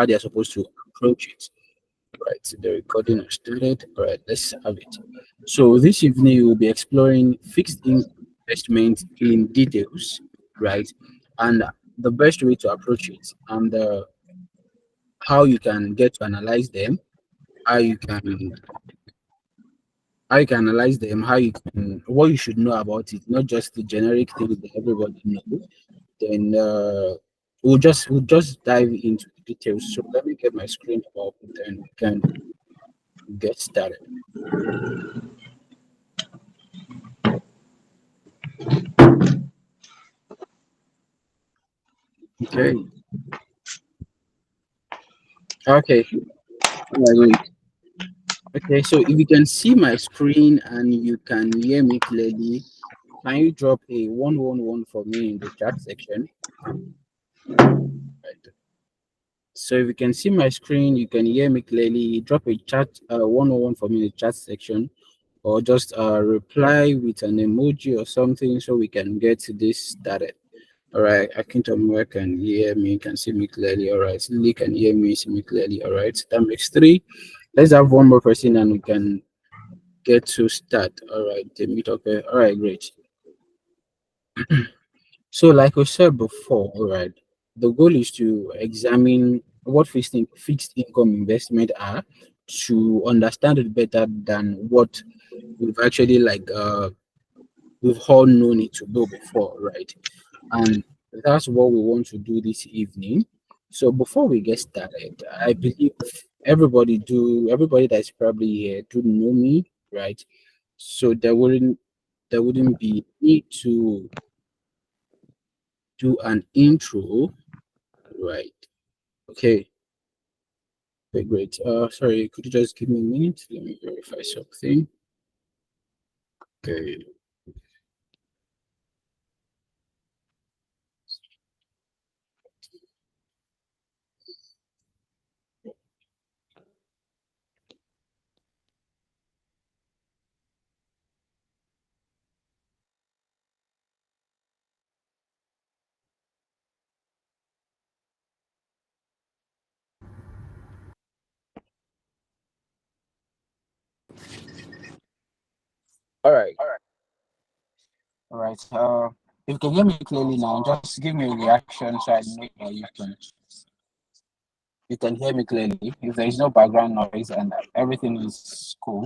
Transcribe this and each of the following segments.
they're supposed to approach it. Right, so the recording has started. All right, let's have it. So this evening we'll be exploring fixed income investment in details, right? And the best way to approach it, and how you can get to analyze them, how you can analyze them, how you can what you should know about it, not just the generic things that everybody knows. Then we'll just dive into the details. So let me get my screen up, then we can get started. Okay. Okay. Right. Okay. So if you can see my screen and you can hear me clearly, can you drop a 111 for me in the chat section? Right. So if you can see my screen, you can hear me clearly, drop a chat 101 for me in the chat section, or just reply with an emoji or something so we can get this started. All right, Akintomo can hear me, can see me clearly. All right, Lily can hear me, see me clearly. All right, that makes three. Let's have one more person and we can get to start. All right, the meet. Okay, all right, great. So, like we said before, all right, the goal is to examine what fixed income investment are, to understand it better than what we've actually we've all known it to do before, right? And that's what we want to do this evening. So before we get started, I believe everybody that's probably here do know me, right? So there wouldn't be need to do an intro, right? Okay, okay, great. Sorry, could you just give me a minute? Let me verify something. Okay. All right. All right. If you can hear me clearly now, just give me a reaction so I know that you can hear me clearly. If there is no background noise and everything is cool.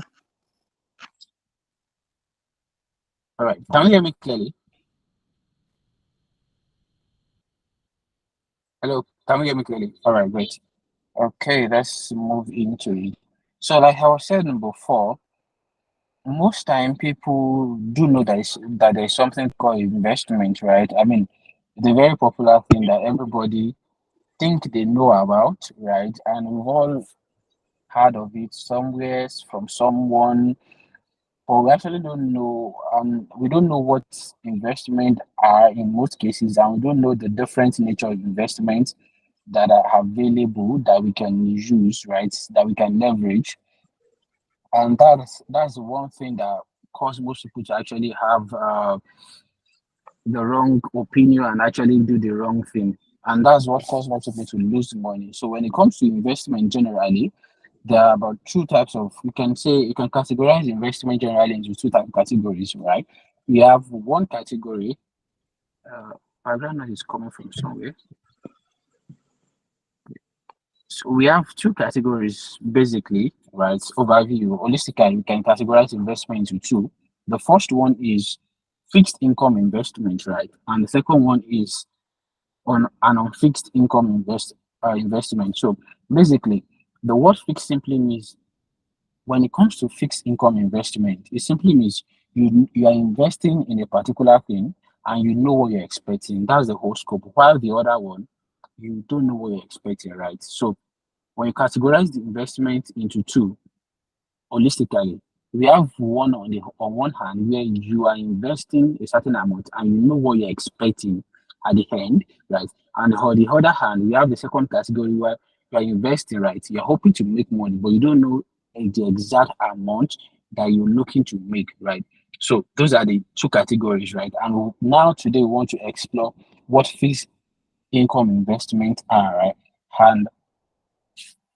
All right. Can you hear me clearly? Hello. Can you hear me clearly? All right. Great. Okay. Let's move into it. So, like I was saying before, most time people do know that there's something called investment, right? I mean, the very popular thing that everybody think they know about, right? And we've all heard of it somewhere from someone, but we actually don't know. We don't know what investment are in most cases, and we don't know the different nature of investments that are available that we can use, right? That we can leverage, and that's one thing that cause most people to actually have the wrong opinion and actually do the wrong thing. And that's what causes most people to lose money. So when it comes to investment generally, there are about two types of, you can categorize investment generally into two type of categories, right? We have one category, uh, background noise is coming from somewhere. So we have two categories basically, right? Overview. Holistically, we can categorize investment into two. The first one is fixed income investment, right? And the second one is on fixed income investment. So basically, the word fixed simply means when it comes to fixed income investment, it simply means you are investing in a particular thing and you know what you're expecting. That's the whole scope. While the other one, you don't know what you're expecting, right? So when you categorize the investment into two, holistically, we have one on one hand where you are investing a certain amount and you know what you're expecting at the end, right? And on the other hand, we have the second category where you're investing, right? You're hoping to make money, but you don't know the exact amount that you're looking to make, right? So those are the two categories, right? And now today we want to explore what fixed income investment are, right? And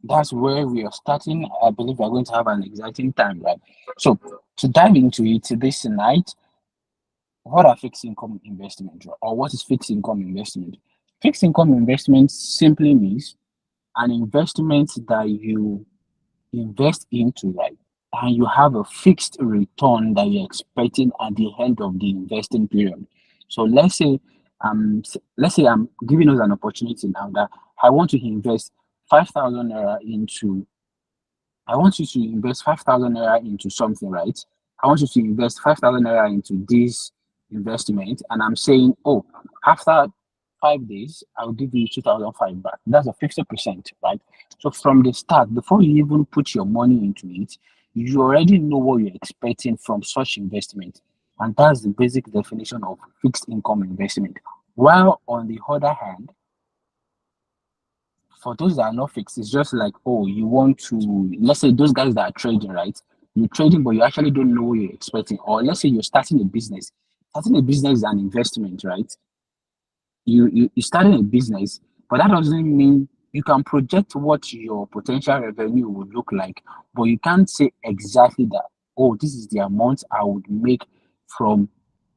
That's where we are starting. I believe we are going to have an exciting time, right? So to dive into it this night, what are fixed income investment, or what is fixed income investment? Fixed income investment simply means an investment that you invest into, right? And you have a fixed return that you're expecting at the end of the investing period. So let's say I'm giving us an opportunity now that I want to invest 5,000 naira into I want you to invest 5,000 naira into something, right? I want you to invest 5,000 naira into this investment, and I'm saying, oh, after 5 days, I'll give you 2,005 back. That's a 50%, right? So from the start, before you even put your money into it, you already know what you're expecting from such investment. And that's the basic definition of fixed income investment. While on the other hand, for those that are not fixed, it's just like, oh, you want to, let's say those guys that are trading, right? You're trading, but you actually don't know what you're expecting. Or let's say you're starting a business. Starting a business is an investment, right? You starting a business, but that doesn't mean you can project what your potential revenue would look like, but you can't say exactly that, oh, this is the amount I would make from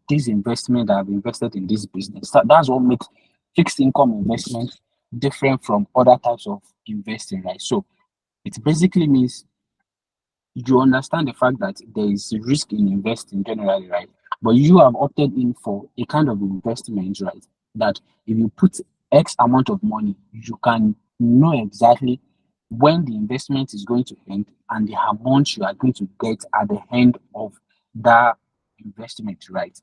this investment that I've invested in this business. That's what makes fixed income investment different from other types of investing, right? So it basically means you understand the fact that there is risk in investing generally, right? But you have opted in for a kind of investment, right? That if you put X amount of money, you can know exactly when the investment is going to end and the amount you are going to get at the end of that investment, right?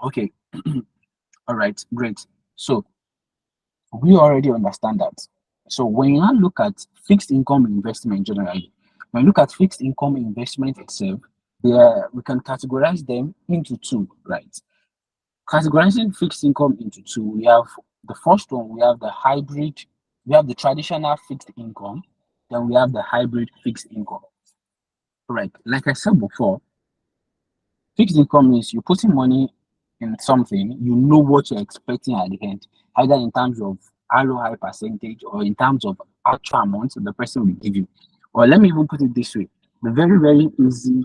Okay, all right, great. So we already understand that. So when you now look at fixed income investment generally, when you look at fixed income investment itself, there we can categorize them into two, right? Categorizing fixed income into two, we have the first one, we have the hybrid, we have the traditional fixed income, then we have the hybrid fixed income. Right. Like I said before, fixed income means you're putting money in something, you know what you're expecting at the end, either in terms of ROI percentage or in terms of actual amount the person will give you. Or let me even put it this way, the very, very easy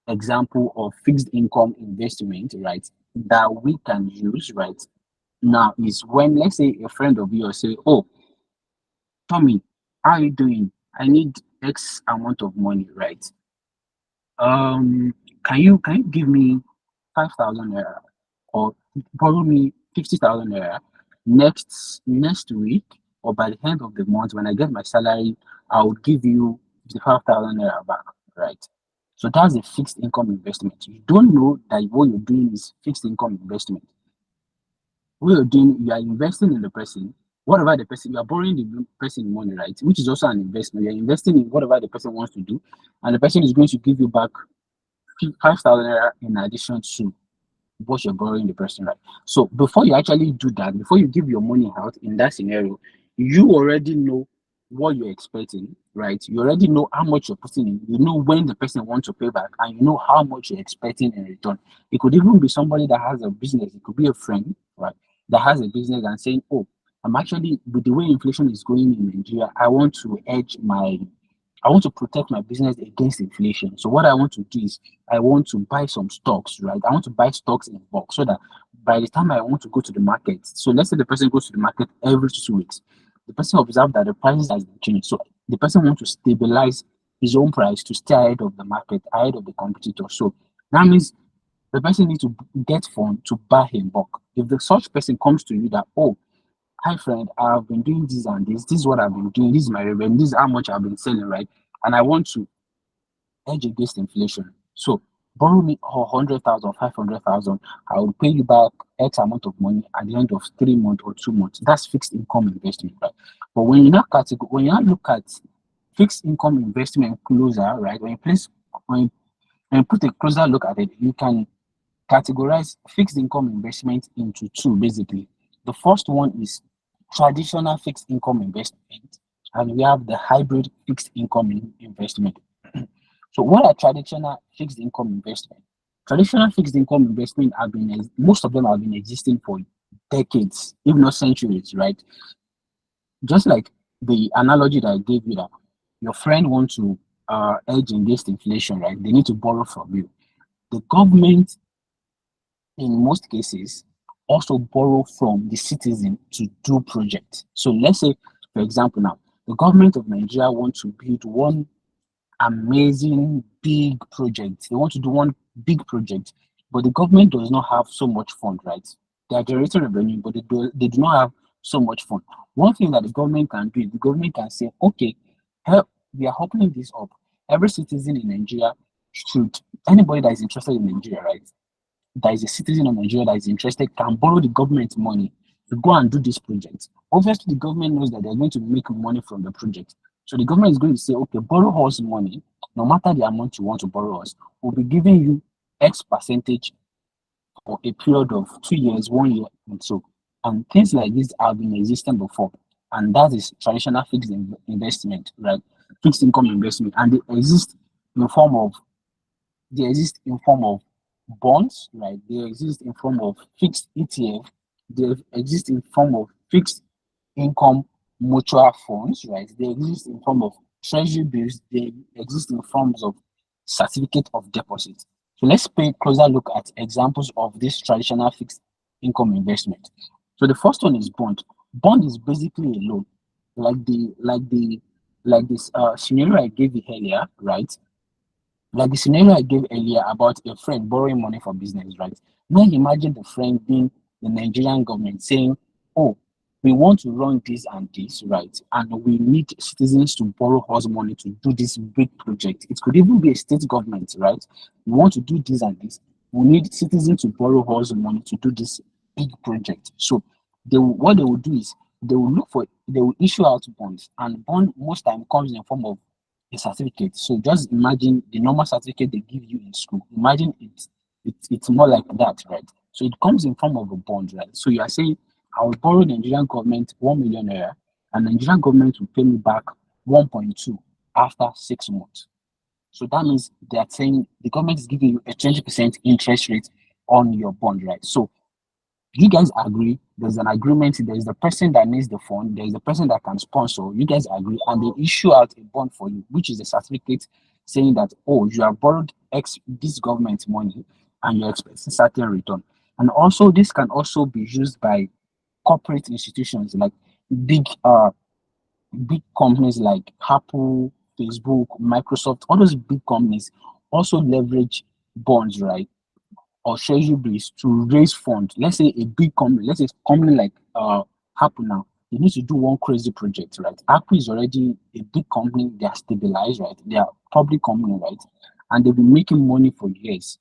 example of fixed income investment, right, that we can use right now is when, let's say, a friend of yours say, oh, Tommy, how are you doing? I need X amount of money, right? Um, can you give me 5,000 naira or borrow me 50,000 naira next week, or by the end of the month when I get my salary, I will give you 55,000 naira back, right? So that's a fixed income investment. You don't know that what you're doing is fixed income investment. What you're doing, you are investing in the person. Whatever the person, you are borrowing the person money, right? Which is also an investment. You're investing in whatever the person wants to do, and the person is going to give you back 5,000 naira in addition to what you're borrowing the person, right? So before you actually do that, before you give your money out in that scenario, you already know what you're expecting, right? You already know how much you're putting in. You know when the person wants to pay back, and you know how much you're expecting in return. It could even be somebody that has a business. It could be a friend, right? That has a business and saying, "Oh, I'm actually with the way inflation is going in Nigeria, I want to protect my business against inflation. So what I want to do is I want to buy some stocks, right? I want to buy stocks in bulk so that by the time I want to go to the market, so let's say the person goes to the market every 2 weeks, the person observes that the prices has been changed. So the person wants to stabilize his own price to stay ahead of the market, ahead of the competitor. So that means the person needs to get fund to buy in bulk. If the such person comes to you that, oh, hi friend, I've been doing this and this is what I've been doing, this is my revenue, this is how much I've been selling, right? And I want to hedge against inflation. So borrow me 100,000, 500,000. I will pay you back X amount of money at the end of 3 months or 2 months. That's fixed income investment, right? But when you now look at fixed income investment closer, right? When when you put a closer look at it, you can categorize fixed income investment into two basically. The first one is traditional fixed income investment, and we have the hybrid fixed income investment. So, what are traditional fixed income investment? Traditional fixed income investment have been most of them have been existing for decades, if not centuries, right? Just like the analogy that I gave you, that your friend wants to edge against inflation, right? They need to borrow from you. The government, in most cases, also borrow from the citizen to do projects. So let's say, for example, now the government of Nigeria wants to build one amazing big project. They want to do one big project, but the government does not have so much fund, right? They are generating revenue, but they do not have so much fund. One thing that the government can do is the government can say, okay, help, we are opening this up. Every citizen in Nigeria should, anybody that is interested in Nigeria, right? That is a citizen of Nigeria that is interested can borrow the government money to go and do this project. Obviously, the government knows that they're going to make money from the project. So the government is going to say, okay, borrow us money, no matter the amount you want to borrow us, we'll be giving you X percentage for a period of 2 years, 1 year, and so. And things like this have been existing before. And that is traditional fixed investment, right? Fixed income investment. And they exist in the form of they exist in form of bonds, right? They exist in form of fixed ETF. They exist in form of fixed income mutual funds, right? They exist in form of treasury bills. They exist in forms of certificate of deposit. So let's pay a closer look at examples of this traditional fixed income investment. So the first one is bond. Bond is basically a loan, like this scenario I gave you earlier, right? Like the scenario I gave earlier about a friend borrowing money for business, right? Now imagine the friend being the Nigerian government saying, oh, we want to run this and this, right? And we need citizens to borrow us money to do this big project. It could even be a state government, right? We want to do this and this. We need citizens to borrow us money to do this big project. So what they will do is they will issue out bonds, and bond most time comes in the form of a certificate. So just imagine the normal certificate they give you in school. Imagine it's more like that, right? So it comes in form of a bond, right? So you are saying I will borrow the Nigerian government 1 million naira, and the Nigerian government will pay me back 1.2 after 6 months. So that means they are saying the government is giving you a 20% interest rate on your bond, right? So you guys agree, there's an agreement, there's the person that needs the fund, there's the person that can sponsor, you guys agree, and they issue out a bond for you, which is a certificate saying that, oh, you have borrowed X this government money and you're expecting certain return. And also this can also be used by corporate institutions like big big companies like Apple, Facebook, Microsoft, all those big companies also leverage bonds, right? Or treasury bills to raise funds. Let's say a big company, let's say a company like Apple now, they need to do one crazy project, right? Apple is already a big company, they are stabilized, right? They are public company, right? And they've been making money for years.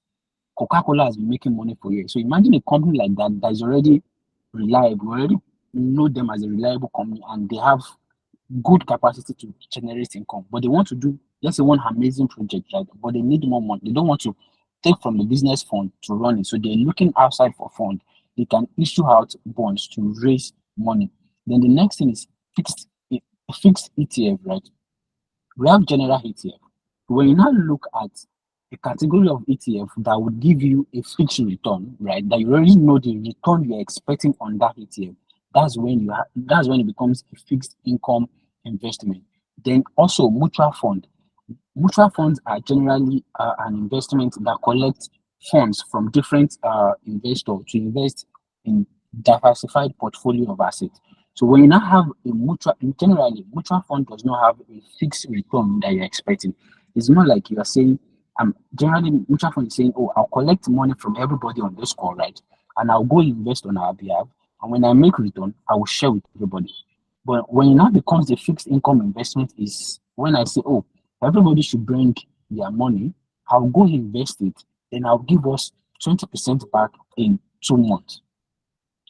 Coca-Cola has been making money for years. So imagine a company like that that is already reliable, we already know them as a reliable company, and they have good capacity to generate income, but they want to do, let's say, one amazing project, right? But they need more money. They don't want to take from the business fund to run it. So they're looking outside for fund. They can issue out bonds to raise money. Then the next thing is fixed ETF, right? We have general ETF. When you now look at a category of ETF that would give you a fixed return, right? That you already know the return you're expecting on that ETF. That's when it becomes a fixed income investment. Then also mutual fund. Mutual funds are generally an investment that collects funds from different investors to invest in diversified portfolio of assets. So when you now have a generally, mutual fund does not have a fixed return that you're expecting. It's more like you are saying, generally, mutual fund is saying, oh, I'll collect money from everybody on this call, right? And I'll go invest on our behalf. And when I make return, I will share with everybody. But when it now becomes the fixed income investment is when I say, oh, everybody should bring their money, I'll go invest it, then I'll give us 20% back in 2 months.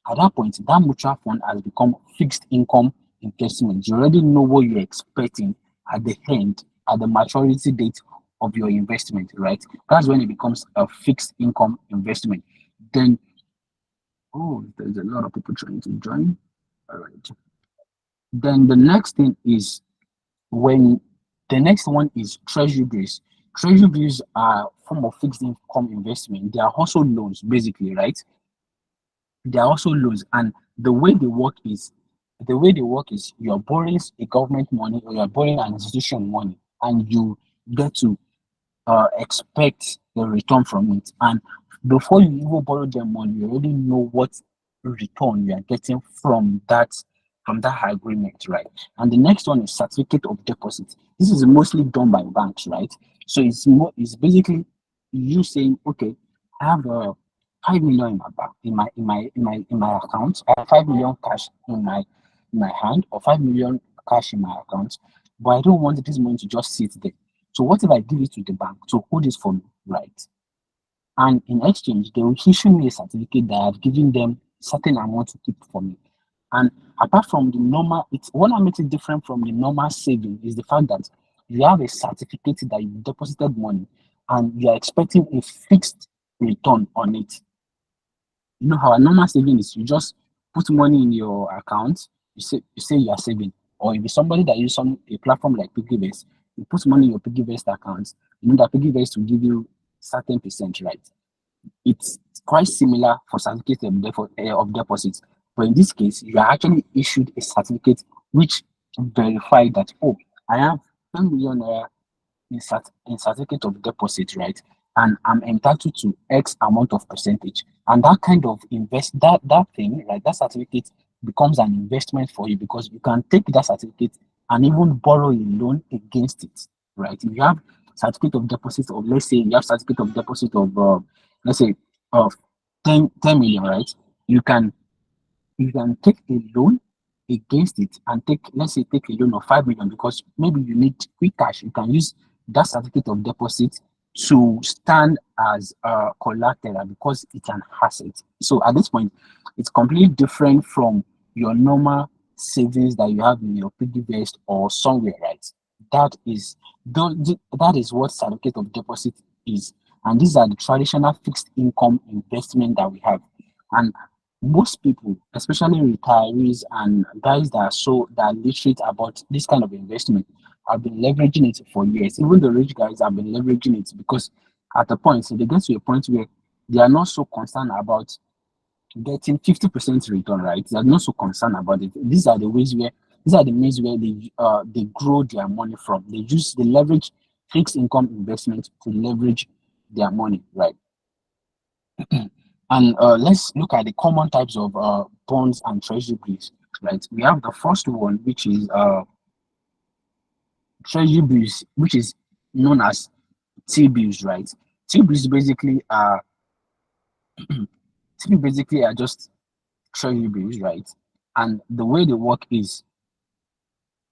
At that point, that mutual fund has become fixed income investment. You already know what you're expecting at the end, at the maturity date of your investment, right? That's when it becomes a fixed income investment. Then, oh, there's a lot of people trying to join. All right. Then when the next one is treasury bills. Treasury bills are form of fixed income investment. They are also loans, basically, right? They are also loans, and the way they work is the way they work is you're borrowing a government money or you're borrowing an institution money, and you get to expect the return from it. And before you even borrow the money, you already know what return you are getting from that agreement, right? And the next one is certificate of deposit. This is mostly done by banks, right? So it's basically you saying, okay, I have 5 million in my bank, in my account. I have 5 million cash in my hand, or 5 million cash in my account, but I don't want this money to just sit there. So what if I give it to the bank to hold it for me, right? And in exchange, they will issue me a certificate that I've given them certain amount to keep for me. And apart from the normal, it's what makes it different from the normal saving is the fact that you have a certificate that you deposited money and you are expecting a fixed return on it. You know how a normal saving is, you just put money in your account, you say you are saving. Or if it's somebody that uses a platform like PiggyVest, you put money in your PiggyVest account, you know that PiggyVest will give you certain percent, right? It's quite similar for certificate of deposit. But in this case, you are actually issued a certificate which verify that, oh, I have 10 million naira in certificate of deposit, right? And I'm entitled to X amount of percentage. And that kind of that thing, right? That certificate becomes an investment for you because you can take that certificate and even borrow a loan against it, right? If you have certificate of deposit of, let's say you have certificate of deposit of let's say of 10 million, right? You can take a loan against it and let's say take a loan of 5 million because maybe you need quick cash. You can use that certificate of deposit to stand as collateral because it's an asset. So at this point, it's completely different from your normal savings that you have in your piggy vest or somewhere, right? That is that is what certificate of deposit is, and these are the traditional fixed income investment that we have. And most people, especially retirees and guys that are literate about this kind of investment, have been leveraging it for years. Even the rich guys have been leveraging it because at a point, so they get to a point where they are not so concerned about getting 50% return, right? They're not so concerned about it. These are the means where they grow their money from. They leverage fixed income investment to leverage their money, right? And let's look at the common types of bonds and treasury bills, right? We have the first one, which is treasury bills, which is known as T bills, right? T bills basically are just treasury bills, right? And the way they work is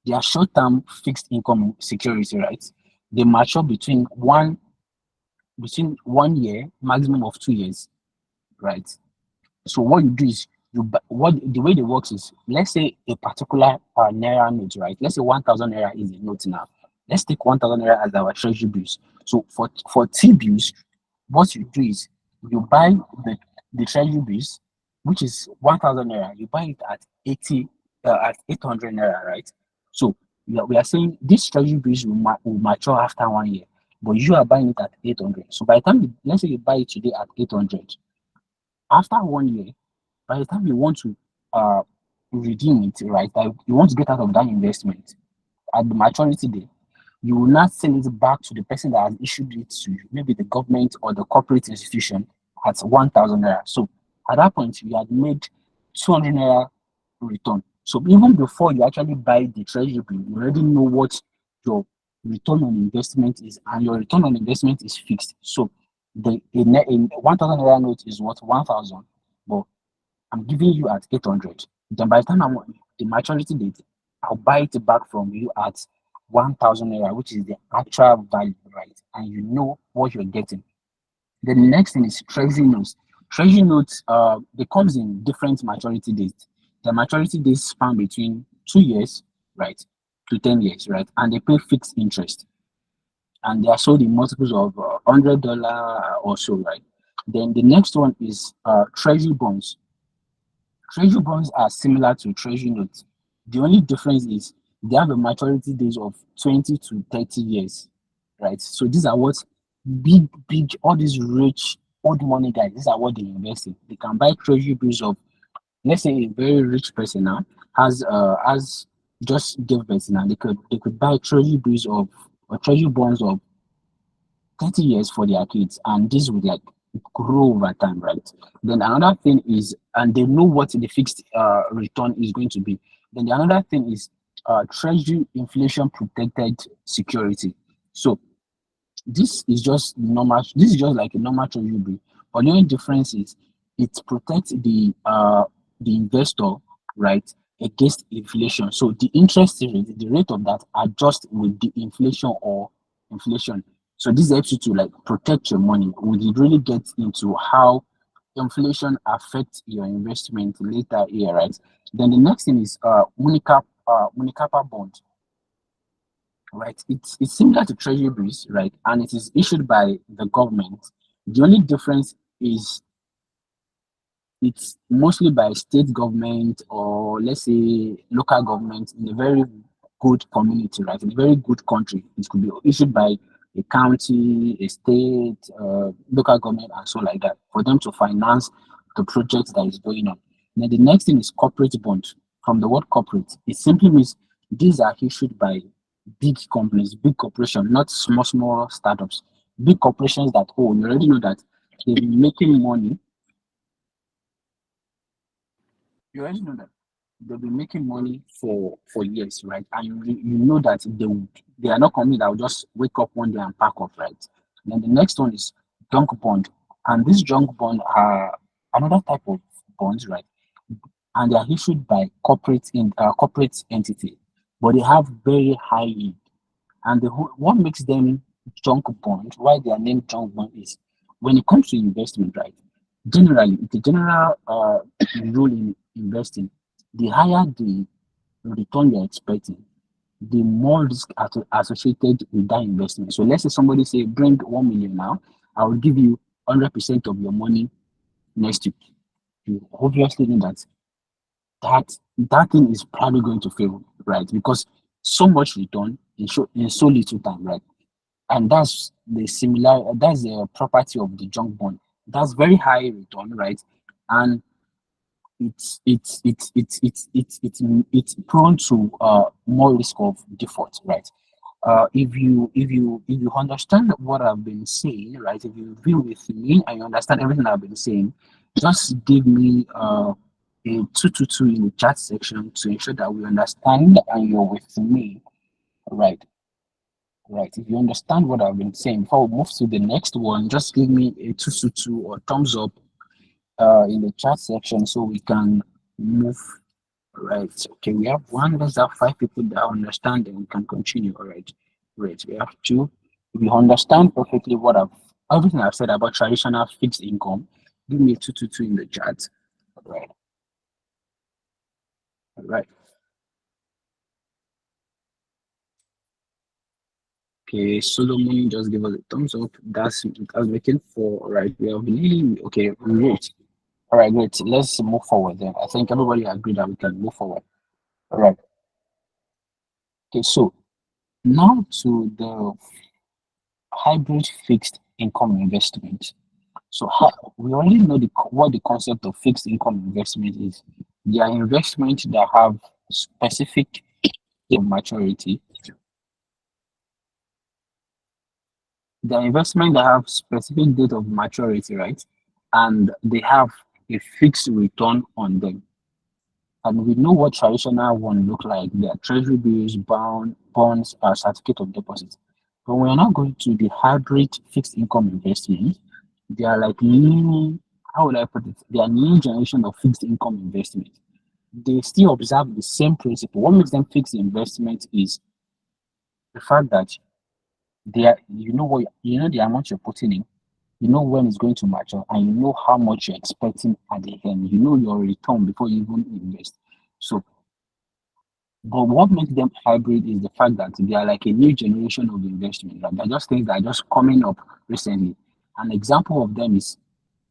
they are short-term fixed income security, right? They mature between 1 year, maximum of 2 years, right? So what you do is what the way it works is, let's say a particular naira note, right? Let's say 1,000 naira is a note now. Let's take 1,000 naira as our treasury bills. So for T bills, what you do is you buy the treasury bills, which is 1,000 naira. You buy it at 800 naira, right? So we are saying these treasury bills will mature after 1 year, but you are buying it at 800. So by the time let's say you buy it today at 800, after 1 year, by the time you want to uh redeem it, right? Like you want to get out of that investment at the maturity date, you will not send it back to the person that has issued it to you, maybe the government or the corporate institution at 1,000 naira. So at that point, you had made 200 naira return. So even before you actually buy the treasury bill, you already know what your return on investment is, and your return on investment is fixed. So in 1,000 naira note is what 1,000, but I'm giving you at 800. Then by the time I'm the maturity date, I'll buy it back from you at 1,000 naira, which is the actual value, right? And you know what you're getting. The next thing is treasury notes. Treasury notes, they comes in different maturity dates. The maturity dates span between 2 years, right, to 10 years, right, and they pay fixed interest, and they are sold in multiples of $100 or so, right. Then the next one is treasury bonds. Treasury bonds are similar to treasury notes. The only difference is they have a maturity days of 20 to 30 years, right? So these are what big, all these rich old money guys, these are what they invest in. They can buy treasury bills of, let's say, a very rich person now, has just gave birth now, they could buy treasury bills of or treasury bonds of 30 years for their kids, and this would like grow over time, right? Then another thing is, and they know what the fixed return is going to be. Then the another thing is treasury inflation protected security. So this is just like a normal treasury bill, but the only difference is it protects the investor, right, against inflation. So the interest rate, the rate of that adjusts with the inflation. So this helps you to like protect your money. We did really get into how inflation affects your investment later here, right? Then the next thing is municipal bond, right? It's similar to treasury bills, right? And it is issued by the government. The only difference is it's mostly by state government, or let's say local government in a very good community, right? In a very good country. It could be issued by a county, a state, local government, and so like that, for them to finance the project that is going on. Then the next thing is corporate bond. From the word corporate, it simply means these are issued by big companies, big corporations, not small startups. Big corporations that, oh, you already know that they've been making money. You already know that they'll be making money for years, right? And you know that they are not company that will just wake up one day and pack up, right? And then the next one is junk bond, and this junk bond are another type of bonds, right? And they are issued by corporate entity, but they have very high yield. And what makes them junk bond, why they are named junk bond, is when it comes to investment, right? Generally, the general rule in investing, the higher the return you're expecting, the more risk associated with that investment. So let's say somebody say, bring 1 million now, I will give you 100% of your money next week. You obviously know that thing is probably going to fail, right? Because so much return in so little time, right? And that's the property of the junk bond. That's very high return, right? And it's prone to more risk of default, right? If you understand what I've been saying, right? If you've been with me and you understand everything I've been saying, just give me a 222 in the chat section to ensure that we understand and you're with me, right? Right. If you understand what I've been saying, before we move to the next one, just give me a 222 or thumbs up in the chat section so we can move. Right. Okay, we have one. Let's have five people that understand and we can continue. All right. Great. We have two. If you understand perfectly everything I've said about traditional fixed income, give me a 222 in the chat. All right. All right. Okay, Solomon just give us a thumbs up. That's making four. All right. We have believe. Okay, great. All right, great. Let's move forward then. I think everybody agreed that we can move forward. All right. Okay, so now to the hybrid fixed income investment. So we already know what the concept of fixed income investment is. They are investments that have specific maturity. They are investment that have specific date of maturity, right? And they have a fixed return on them. And we know what traditional one look like. They are treasury bills, bonds, certificate of deposit. But we are now going to the hybrid fixed income investment. They are like new, how would I put it? They are new generation of fixed income investment. They still observe the same principle. What makes them fixed investment is the fact that you know the amount you're putting in, you know when it's going to mature, and you know how much you're expecting at the end. You know your return before you even invest. So, but what makes them hybrid is the fact that they are like a new generation of investment. Right? They're just things that are just coming up recently. An example of them is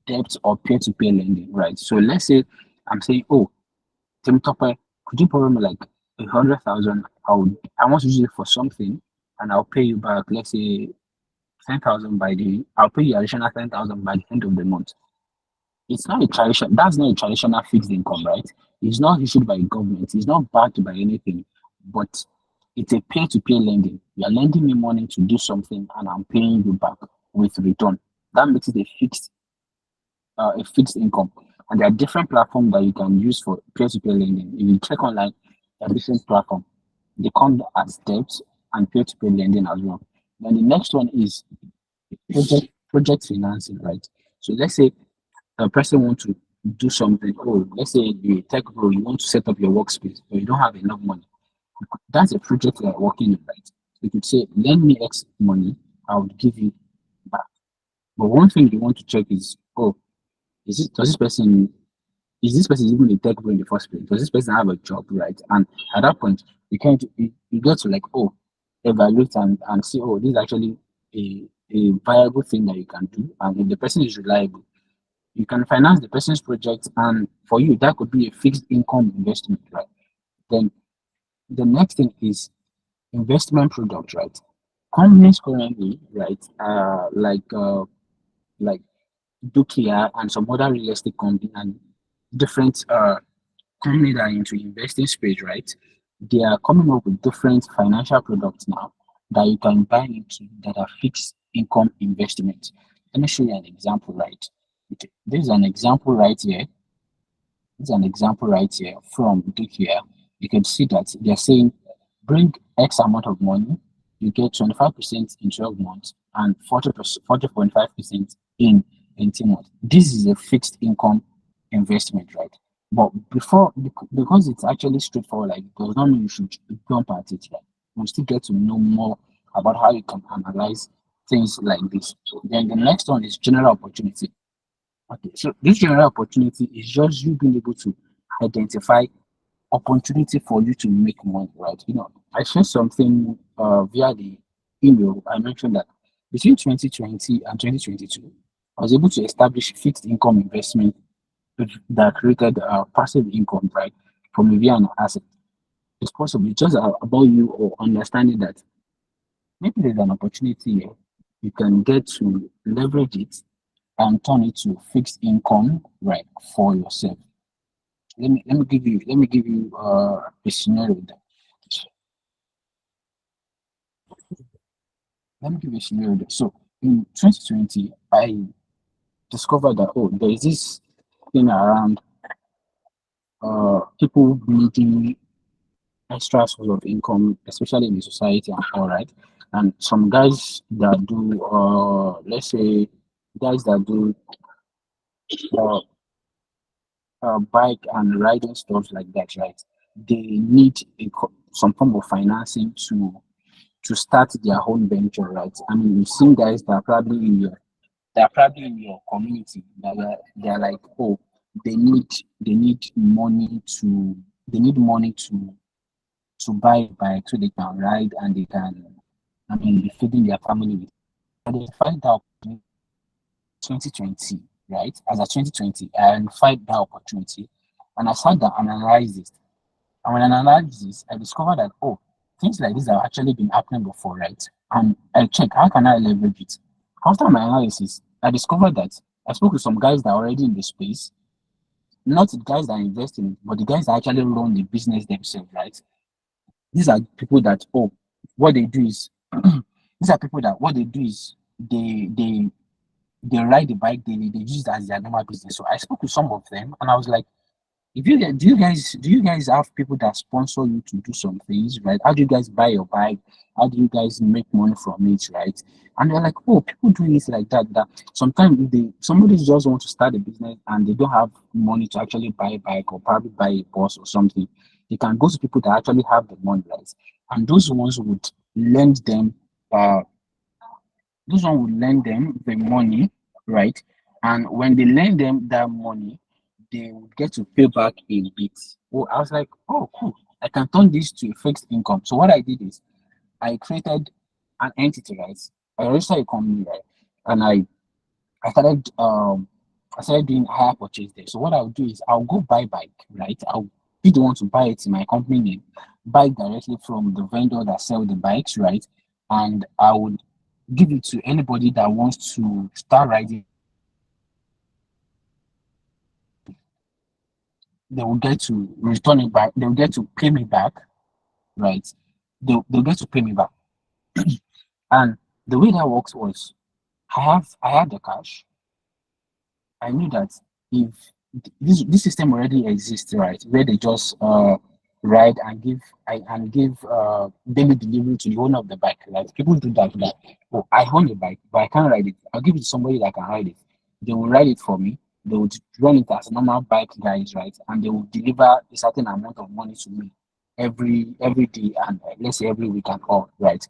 debt or peer-to-peer lending, right? So let's say I'm saying, oh, Tim Topper, could you borrow me like 100,000? I want to use it for something, and I'll pay you back. Let's say 10,000 I'll pay you additional 10,000 by the end of the month. It's not a tradition. That's not a traditional fixed income, right? It's not issued by government. It's not backed by anything, but it's a pay-to-pay lending. You're lending me money to do something, and I'm paying you back with return. That makes it a fixed income. And there are different platforms that you can use for peer-to-peer lending. If you check online, there are different platforms. They come as debt and peer-to-peer lending as well. Then the next one is project financing, right? So let's say a person want to do something. Oh, let's say you tech bro, you want to set up your workspace, but you don't have enough money. That's a project you are working on, right? You could say, lend me X money, I would give you back. But one thing you want to check is, oh, does this person even a tech bro in the first place? Does this person have a job, right? And at that point, you get to like, oh, evaluate and see, oh, this is actually a viable thing that you can do. And if the person is reliable, you can finance the person's project, and for you, that could be a fixed income investment, right? Then the next thing is investment product, right? Companies currently, right, like Dukia and some other real estate company and different company that are into investing space, right? They are coming up with different financial products now that you can buy into that are fixed income investments. Let me show you an example, right? This is an example right here. This is an example right here from Dukia. You can see that they're saying bring X amount of money, you get 25% in 12 months and 40.5% in 18 months. This is a fixed income investment, right? But because it's actually straightforward, like does not mean you should jump at it, right? We still get to know more about how you can analyze things like this. Then the next one is general opportunity. Okay, so this general opportunity is just you being able to identify opportunity for you to make money, right? I shared something via the email. I mentioned that between 2020 and 2022, I was able to establish fixed income investment that created passive income, right, from via an asset. It's possible. It's just about you or understanding that maybe there's an opportunity here. You can get to leverage it and turn it to fixed income, right, for yourself. Let me give you a scenario. Let me give you a scenario. So in 2020, I discovered that oh, there is this thing around people needing extra source of income, especially in the society and all right. And some guys that do let's say guys that do uh, bike and riding stuff like that, right? They need some form of financing to start their own venture, right? I mean, you've seen guys that are probably in your community that they're like, oh, they need money to buy a bike so they can ride and they can, I mean, be feeding their family with. But they find out in 2020, right? As of 2020, I identified that opportunity and I sat down and analyzed it. And when I analyzed this, I discovered that, oh, things like this have actually been happening before, right? And I checked, how can I leverage it? After my analysis, I discovered that I spoke with some guys that are already in the space, not the guys that are investing, but the guys that actually run the business themselves, right? These are people that, oh, what they do is, these are people that what they do is they ride the bike daily, they use it as their normal business. So I spoke with some of them and I was like, if you do you guys have people that sponsor you to do some things, right? How do you guys buy your bike? How do you guys make money from it, right? And they're like, oh, people do it like that. That sometimes if somebody just want to start a business and they don't have money to actually buy a bike or probably buy a bus or something, they can go to people that actually have the money, right? And lend them uh those one would lend them the money, right? And when they lend them that money, they would get to pay back in bits. Oh, I was like, oh, cool. I can turn this to a fixed income. So what I did is I created an entity, right? I registered a company, right? And I started I started doing hire purchase there. So what I'll do is I'll go buy bike, right? I'll be the one to buy it in my company name, buy directly from the vendor that sell the bikes, right? And I would give it to anybody that wants to start riding. they will get to return it back. They'll get to pay me back, right? They'll get to pay me back. And the way that works was I had the cash. I knew that if this system already exists, right, where they just ride and give daily delivery to the owner of the bike. Like people do that. Like, oh, I own a bike, but I can't ride it. I'll give it to somebody that can ride it. They will ride it for me. They would run it as normal bike guys, right, and they will deliver a certain amount of money to me every day and let's say every week and all, right.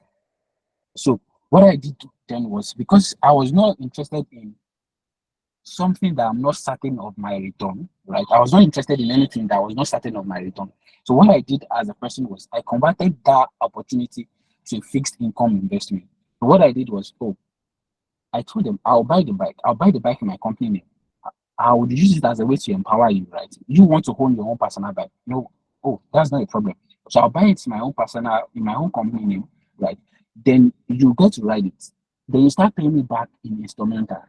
So what I did then was because I was not interested in something that I'm not certain of my return, right? I was not interested in anything that was not certain of my return. So what I did as a person was I converted that opportunity to a fixed income investment. So what I did was, oh, I told them I'll buy the bike. I'll buy the bike in my company name. I would use it as a way to empower you, right? You want to own your own personal bike. No, oh, that's not a problem. So I'll buy it in my own company name, right? Then you get to ride it. Then you start paying me back in instrumental.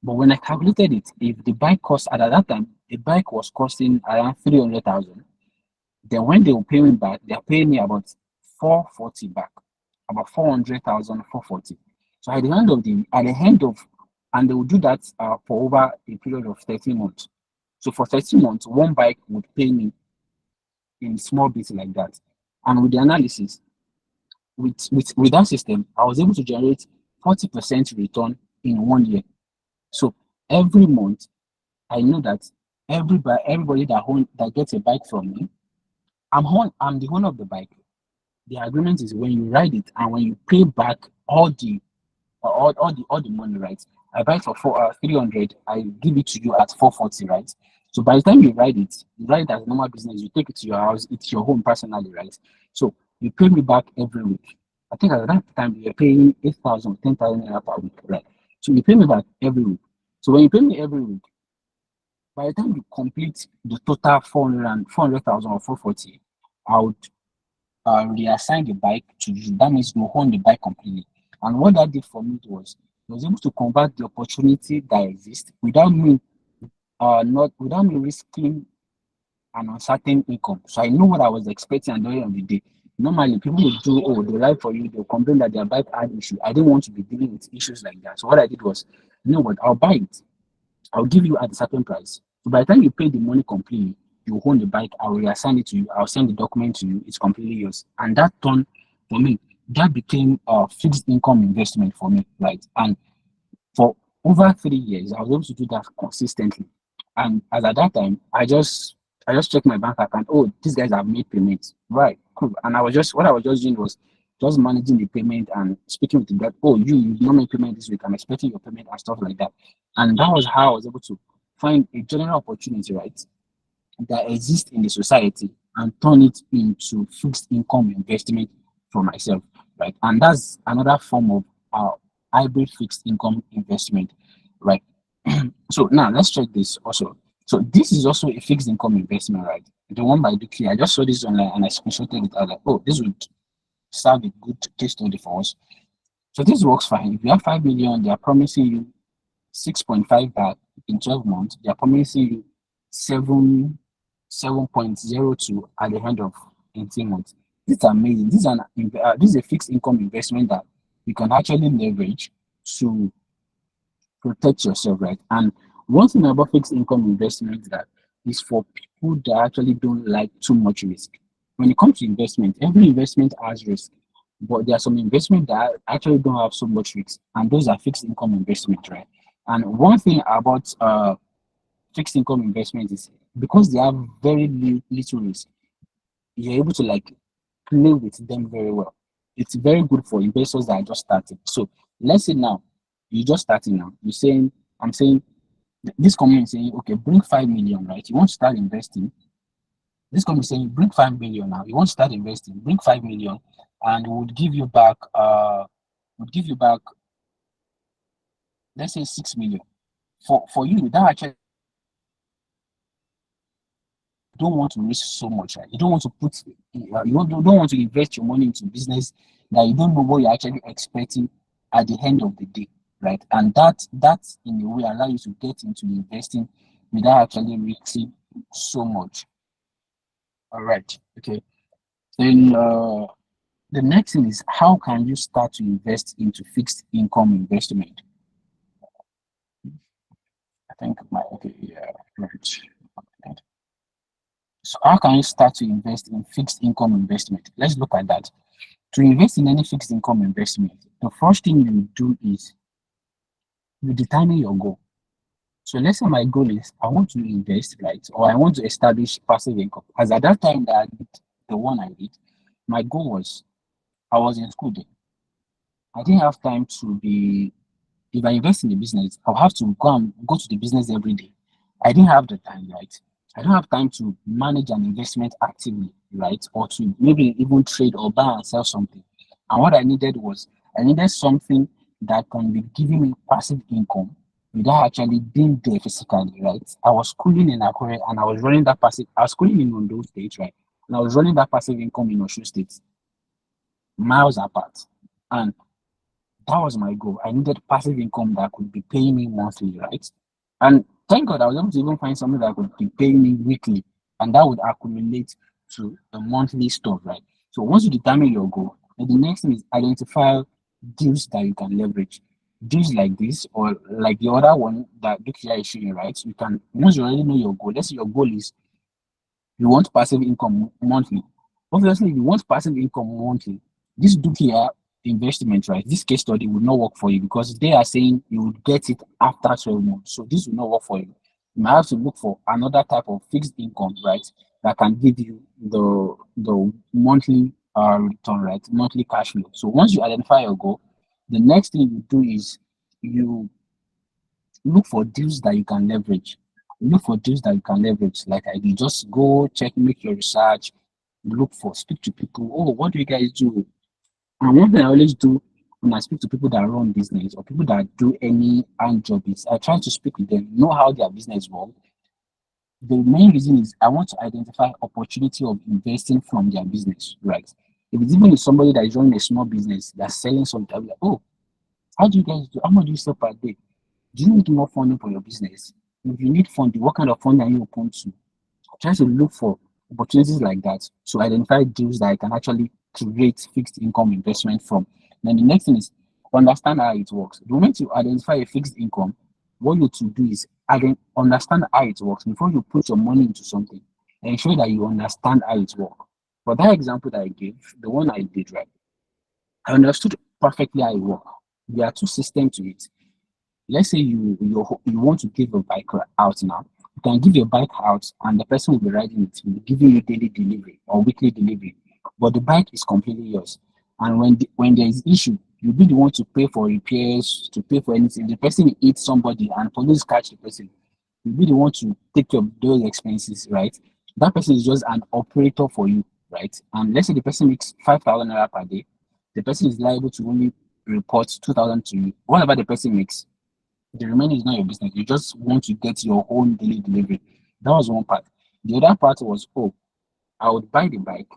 But when I calculated it, if the bike cost at that time, the bike was costing around 300,000. Then when they will pay me back, they're paying me about 440 back, about 400,000, 440. So at the end of, and they will do that for over a period of 13 months. So for 13 months, one bike would pay me in small bits like that. And with the analysis, with that system, I was able to generate 40% return in 1 year. So every month, I know that everybody that gets a bike from me, I'm the owner of the bike. The agreement is when you ride it and when you pay back all the money, right? I buy it for 300, I give it to you at 440, right? So by the time you ride it as normal business, you take it to your house, it's your home personally, right? So you pay me back every week. I think at that time you're paying 8,000, 10,000 naira per week, right? So you pay me back every week. So when you pay me every week, by the time you complete the total 400,000 or 440, I would reassign the bike to you. That means you own the bike completely. And what that did for me was I was able to convert the opportunity that exists without me risking an uncertain income. So I know what I was expecting at the end of the day. Normally, people will do, oh, they lie for you, they'll complain that their bike had issue. I didn't want to be dealing with issues like that. So what I did was, you know what, I'll buy it. I'll give you at a certain price. So by the time you pay the money completely, you own the bike, I will reassign it to you, I'll send the document to you, it's completely yours. And that turned for me, that became a fixed income investment for me, right? And for over 3 years, I was able to do that consistently. And as at that time, I just checked my bank account. Oh, these guys have made payments. Right, cool. And I was just doing was just managing the payment and speaking with the guy. Oh, you did not make payment this week. I'm expecting your payment and stuff like that. And that was how I was able to find a general opportunity, right, that exists in the society and turn it into fixed income investment for myself, right? And that's another form of hybrid fixed income investment, right? So now let's check this also. So this is also a fixed income investment, right? The one by Duki. I just saw this online and I screenshotted it. I was like, oh, this would serve a good case study for us. So this works fine. If you have 5 million, they are promising you 6.5 back in 12 months. They are promising you 7.02 at the end of 18 months. This is amazing. This is a fixed income investment that you can actually leverage to protect yourself, right? And one thing about fixed income investment that is for people that actually don't like too much risk. When it comes to investment, every investment has risk, but there are some investments that actually don't have so much risk, and those are fixed income investment, right? And one thing about fixed income investment is because they have very little risk, you're able to like play with them very well. It's very good for investors that are just starting. So let's say now you're just starting now. I'm saying this company is saying, okay, bring 5 million, right? You want to start investing. This company is saying, bring 5 million now. You want to start investing, bring 5 million, and would give you back, let's say 6 million. For you, that actually don't want to risk so much, right? You don't want to don't want to invest your money into business that you don't know what you're actually expecting at the end of the day, right? And that in a way allow you to get into investing without actually risking so much. All right. Okay. Then the next thing is, how can you start to invest into fixed income investment? I think my okay, yeah, right. Okay. So how can you start to invest in fixed income investment? Let's look at that. To invest in any fixed income investment, the first thing you do is you determine your goal. So let's say my goal is I want to invest, right? Or I want to establish passive income. As at that time that I did the one I did, my goal was I was in school then. I didn't have time to be if I invest in the business, I'll have to go to the business every day. I didn't have the time, right? I don't have time to manage an investment actively, right? Or to maybe even trade or buy and sell something. And what I needed was I needed something that can be giving me passive income without actually being there physically, right? I was schooling in Akure and I was schooling in Ondo State, right? And I was running that passive income in Osho State, miles apart. And that was my goal. I needed passive income that could be paying me monthly, right? And thank God I was able to even find something that could be paying me weekly, and that would accumulate to the monthly stuff, right? So once you determine your goal, then the next thing is identify deals that you can leverage. Deals like this, or like the other one that Dukia is showing, right? You can once you already know your goal. Let's say your goal is you want passive income monthly. Obviously, you want passive income monthly. This Dukia investment, right? This case study will not work for you because they are saying you will get it after 12 months. So this will not work for you. You might have to look for another type of fixed income, right? That can give you the monthly return, right? Monthly cash flow. So once you identify your goal, the next thing you do is you look for deals that you can leverage. Look for deals that you can leverage. Like I did, just go check, make your research, look for, speak to people. Oh, what do you guys do? And one thing I always do when I speak to people that run business or people that do any hand job is I try to speak with them, know how their business works. The main reason is I want to identify opportunity of investing from their business, right? If it's even somebody that is running a small business that's selling something, I'll be like, oh, how do you guys do? How much do you sell per day? Do you need more funding for your business? If you need funding, what kind of funding are you open to? Try to look for opportunities like that to identify deals that I can actually create fixed income investment from. Then the next thing is understand how it works. The moment you identify a fixed income, what you need to do is again understand how it works before you put your money into something. Ensure that you understand how it works. For that example that I gave, the one I did right, I understood perfectly how it works. There are two systems to it. Let's say you want to give a bike out now. You can give your bike out, and the person will be riding it, will be giving you daily delivery or weekly delivery. But the bike is completely yours. And when there is issue, you'll be the one to pay for repairs, to pay for anything. The person hits somebody and police catch the person. You'll be the one to take care of those expenses, right? That person is just an operator for you, right? And let's say the person makes 5,000 naira per day, the person is liable to only report 2,000 to you. Whatever the person makes, the remaining is not your business. You just want to get your own daily delivery. That was one part. The other part was, oh, I would buy the bike.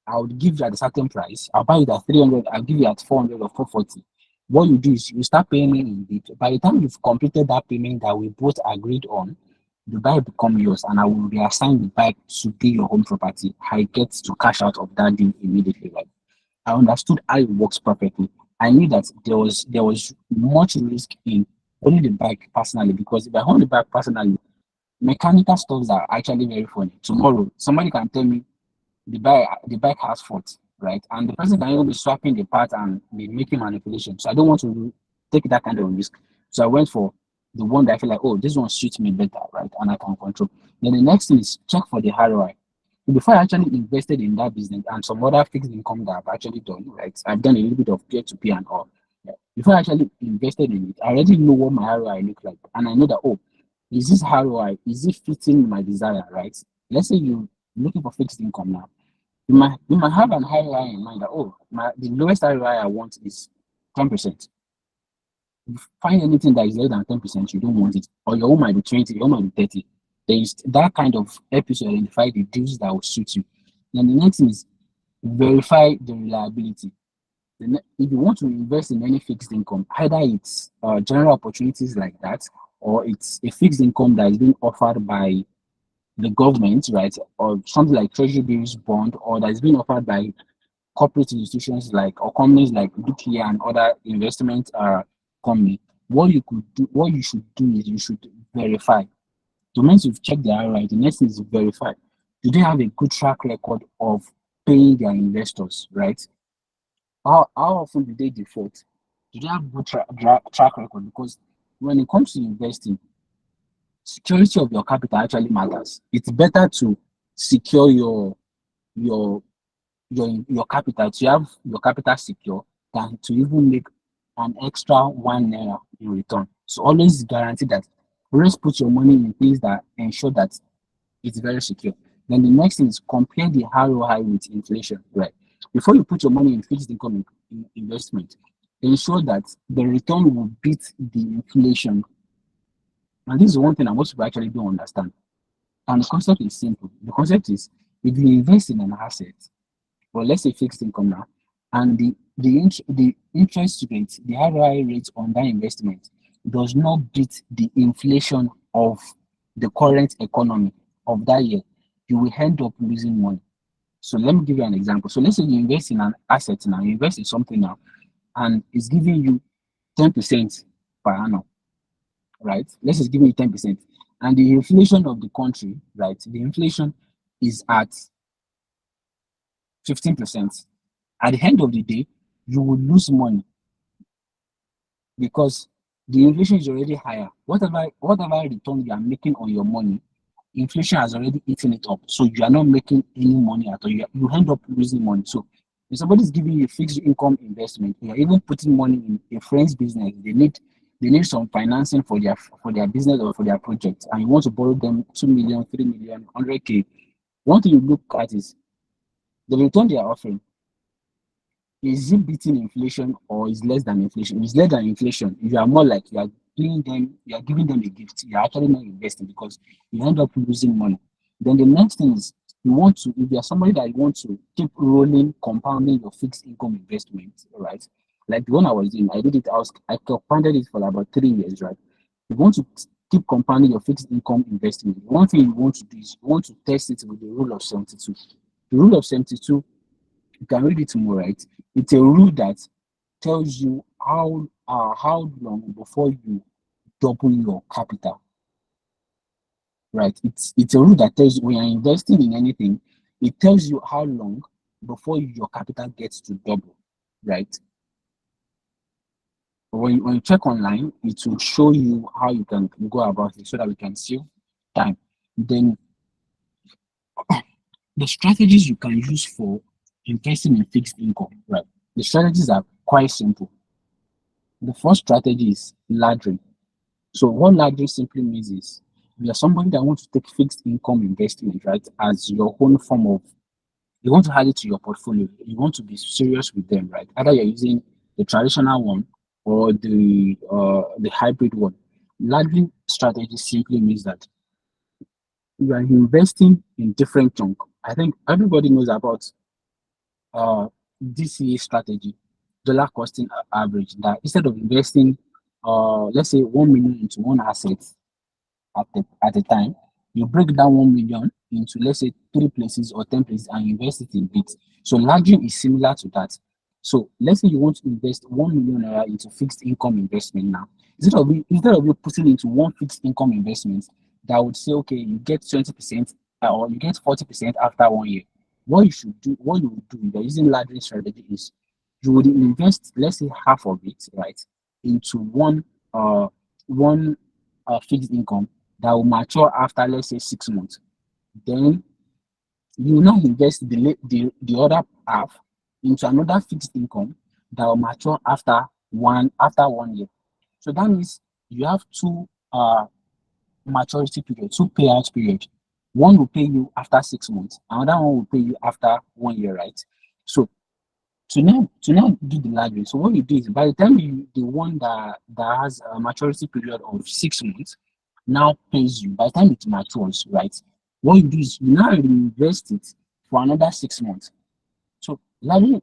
I would give you at a certain price. I'll buy it at 300. I'll give you at 400 or 440. What you do is you start paying me in it. By the time you've completed that payment that we both agreed on, the bike become yours and I will reassign the bike to be your home property. I get to cash out of that deal immediately. Right? I understood how it works perfectly. I knew that there was much risk in owning the bike personally because if I own the bike personally, mechanical stuffs are actually very funny. Tomorrow, somebody can tell me the bike has fault, right? And the person can even be swapping the part and be making manipulation. So I don't want to take that kind of risk. So I went for the one that I feel like, oh, this one suits me better, right? And I can control. Then the next thing is check for the ROI. Before I actually invested in that business and some other fixed income that I've actually done, right? I've done a little bit of peer-to-peer and all. Yeah. Before I actually invested in it, I already know what my ROI look like. And I know that, oh, is this ROI, is it fitting my desire, right? Let's say you're looking for fixed income now. You might have an ROI in mind that, oh, the lowest ROI I want is 10%. You find anything that is less than 10%, you don't want it. Or your own might be 20, your own might be 30. There is that kind of episode identify the deals that will suit you. Then the next thing is verify the reliability. If you want to invest in any fixed income, either it's general opportunities like that, or it's a fixed income that is being offered by the government, right, or something like treasury bills, bond, or that's been offered by corporate institutions like or companies like Dukia and other investment company, what you should do is you should verify. The moment you've checked their ROI, the next thing is verify. Do they have a good track record of paying their investors, right? How often do they default? Do they have good track record? Because when it comes to investing, security of your capital actually matters. It's better to secure your your capital, to have your capital secure, than to even make an extra 1 naira in return. So always guarantee that, always put your money in things that ensure that it's very secure. Then the next thing is compare the ROI with inflation, right? Before you put your money in fixed income investment, ensure that the return will beat the inflation. And this is one thing that most people actually don't understand. And the concept is simple. The concept is, if you invest in an asset, or let's say fixed income now, and the interest rate, the ROI rate on that investment does not beat the inflation of the current economy of that year, you will end up losing money. So let me give you an example. So let's say you invest in an asset now, you invest in something now, and it's giving you 10% per annum, right? Let's say it's giving you 10%. And the inflation of the country, right? The inflation is at 15%. At the end of the day, you will lose money because the inflation is already higher. Whatever return you are making on your money, inflation has already eaten it up. So you are not making any money at all. You end up losing money. So if somebody is giving you fixed income investment, you are even putting money in a friend's business. They need some financing for their business or for their project, and you want to borrow them 2 million, 3 million, 100K. One thing you look at is the return they are offering. Is it beating inflation or is less than inflation? If it's less than inflation, you are more like you are giving them a gift. You're actually not investing because you end up losing money. Then the next thing is, you want to, if you are somebody that you want to keep rolling, compounding your fixed income investment, right? Like the one I was doing, I compounded it for about 3 years, right? You want to keep compounding your fixed income investment. One thing you want to do is you want to test it with the rule of 72. The rule of 72, you can read it tomorrow, right? It's a rule that tells you how long before you double your capital, right? It's a rule that tells you when you're investing in anything, it tells you how long before your capital gets to double, right? When you check online, it will show you how you can go about it so that we can save time. Then the strategies you can use for investing in fixed income, right? The strategies are quite simple. The first strategy is laddering. So what laddering simply means is, if you're somebody that wants to take fixed income investment, right, as your own form of, you want to add it to your portfolio, you want to be serious with them, right? Either you're using the traditional one or the hybrid one. Laddering strategy simply means that you are investing in different chunk. I think everybody knows about DCA strategy, dollar costing average. That instead of investing, let's say 1 million into one asset at a time, you break down 1 million into, let's say, 3 places or 10 places and invest it in bits. So laddering is similar to that. So let's say you want to invest 1 million naira into fixed income investment now. Instead of you putting into one fixed income investment that would say, okay, you get 20% or you get 40% after 1 year. What you would do if you're using laddering strategy is, you would invest, let's say, half of it, right, into one fixed income that will mature after, let's say, 6 months. Then you will now invest the other half into another fixed income that will mature after 1 year. So that means you have two maturity period, two payout period. One will pay you after 6 months, another one will pay you after 1 year, right? So to now do the laddering. So what you do is, by the time the one that has a maturity period of 6 months now pays you, by the time it matures, right? What you do is you now reinvest it for another 6 months. So laddering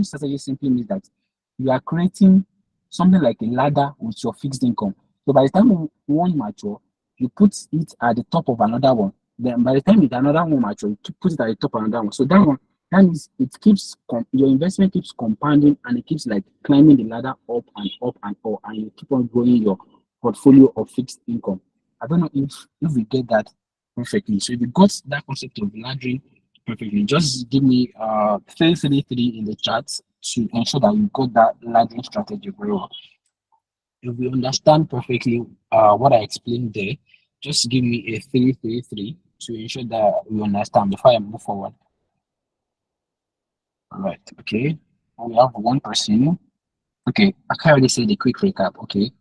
strategy simply means that you are creating something like a ladder with your fixed income. So by the time one mature, you put it at the top of another one. Then by the time the another one mature, you put it at the top of another one. So that one, that means it keeps your investment keeps compounding and it keeps like climbing the ladder up and up and up, and you keep on growing your portfolio of fixed income. I don't know if we get that perfectly. So if you got that concept of laddering perfectly, just give me 333 in the chat to ensure that you got that laddering strategy very well. If we understand perfectly what I explained there, just give me a 333 to ensure that we understand before I move forward. All right, okay. We have one person. Okay, I can already say the quick recap. Okay,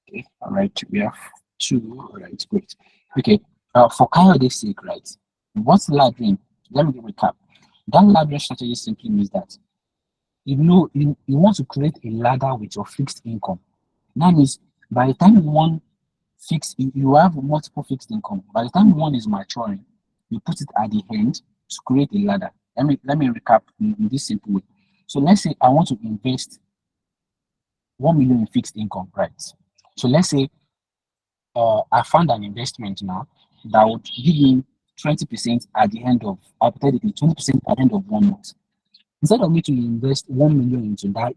okay, all right. We have two. All right, great. Okay, for Coyote's sake, right? What's laddering? Let me recap. That laddering strategy simply means that you want to create a ladder with your fixed income. That means by the time one you have multiple fixed income. By the time one is maturing, you put it at the end to create a ladder. Let me recap in this simple way. So let's say I want to invest 1 million in fixed income, right? So let's say I found an investment now that would give me 20% at the end of hypothetically 20% at the end of 1 month. Instead of me to invest 1 million into that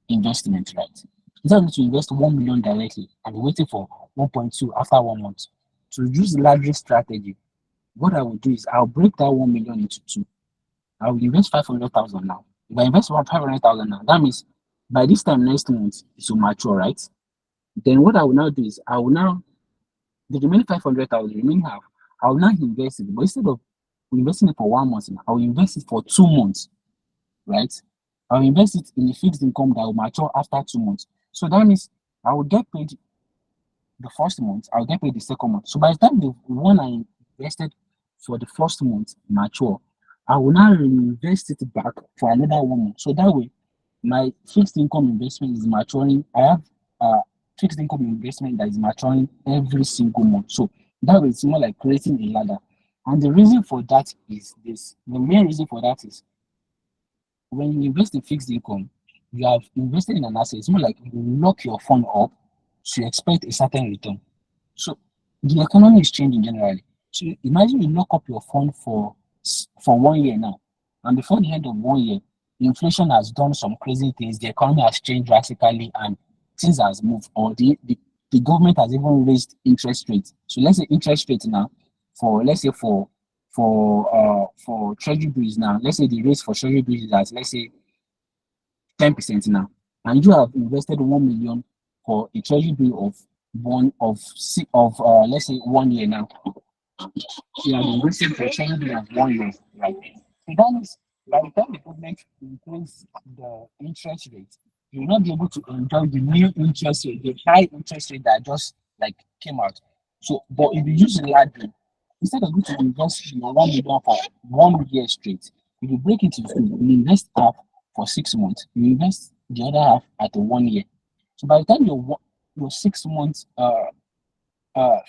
investment, right? Instead of me to invest 1 million directly and be waiting for 1.2 after 1 month. To use leverage strategy, what I will do is I'll break that 1 million into two. I will invest 500,000 now. If I invest 500,000 now, that means by this time next month it will mature, right? Then what I will now do is I will now the remaining 500,000, the remaining half, I will now invest it. But instead of investing it for 1 month, I will invest it for 2 months, right? I'll invest it in a fixed income that will mature after 2 months. So that means I will get paid the first month, I'll get paid the second month. So by the time the one I invested for the first month mature, I will now reinvest it back for another 1 month. So that way, my fixed income investment is maturing. I have a fixed income investment that is maturing every single month. So that way, it's more like creating a ladder. And the reason for that is this. The main reason for that is when you invest in fixed income, you have invested in an asset. It's more like you lock your fund up to expect a certain return. So the economy is changing generally. So imagine you lock up your fund for 1 year now, and before the end of 1 year, inflation has done some crazy things. The economy has changed drastically, and things has moved. Or the government has even raised interest rates. So let's say interest rates now for let's say for treasury bills now. Let's say the rates for treasury bills is at let's say 10% now, and you have invested 1 million for a treasury bill of let's say 1 year now. You have invested for a treasury bill of 1 year, right? So that means by the time the government increase the interest rate, you will not be able to enjoy the new interest rate, the high interest rate that just like came out. So, but if you use the library, instead of you to invest your 1 million for 1 year straight, if you break it into two, you invest half for 6 months, you invest the other half at the 1 year. So by the time your 6 months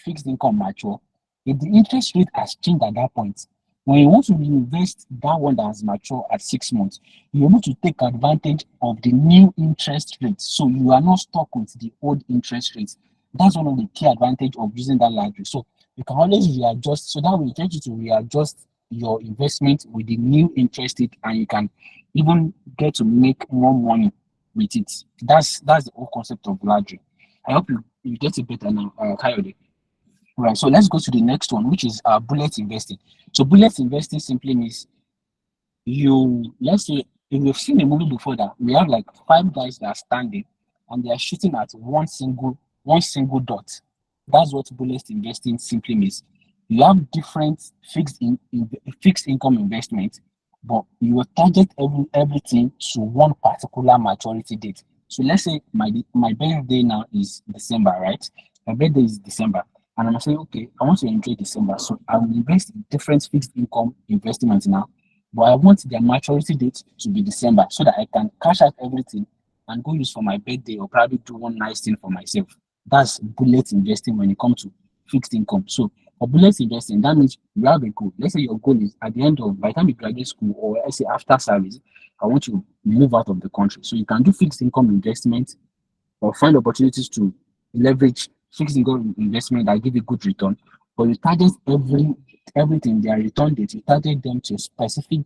fixed income mature, if the interest rate has changed at that point, when you want to reinvest that one that has matured at 6 months, you're able to take advantage of the new interest rate. So you are not stuck with the old interest rates. That's one of the key advantage of using that library. So you can always readjust. So that will help you to readjust your investment with the new interest rate, and you can even get to make more money with it. That's the whole concept of library. I hope you get it better now, Coyote. Right. So let's go to the next one, which is bullet investing. So bullet investing simply means let's say if you've seen a movie before that we have like five guys that are standing and they are shooting at one single dot. That's what bullet investing simply means. You have different fixed income investment, but you will target everything to one particular maturity date. So let's say my birthday now is December, right? My birthday is December. And I'm saying, okay, I want to enjoy December. So I will invest in different fixed income investments now, but I want their maturity date to be December so that I can cash out everything and go use for my birthday or probably do one nice thing for myself. That's bullet investing when it comes to fixed income. So for bullet investing, that means you have a goal. Let's say your goal is at the end of by the time you graduate school or let's say after service, I want to move out of the country. So you can do fixed income investment or find opportunities to leverage fixed income investment that give you good return, but you target everything their return date. You target them to a specific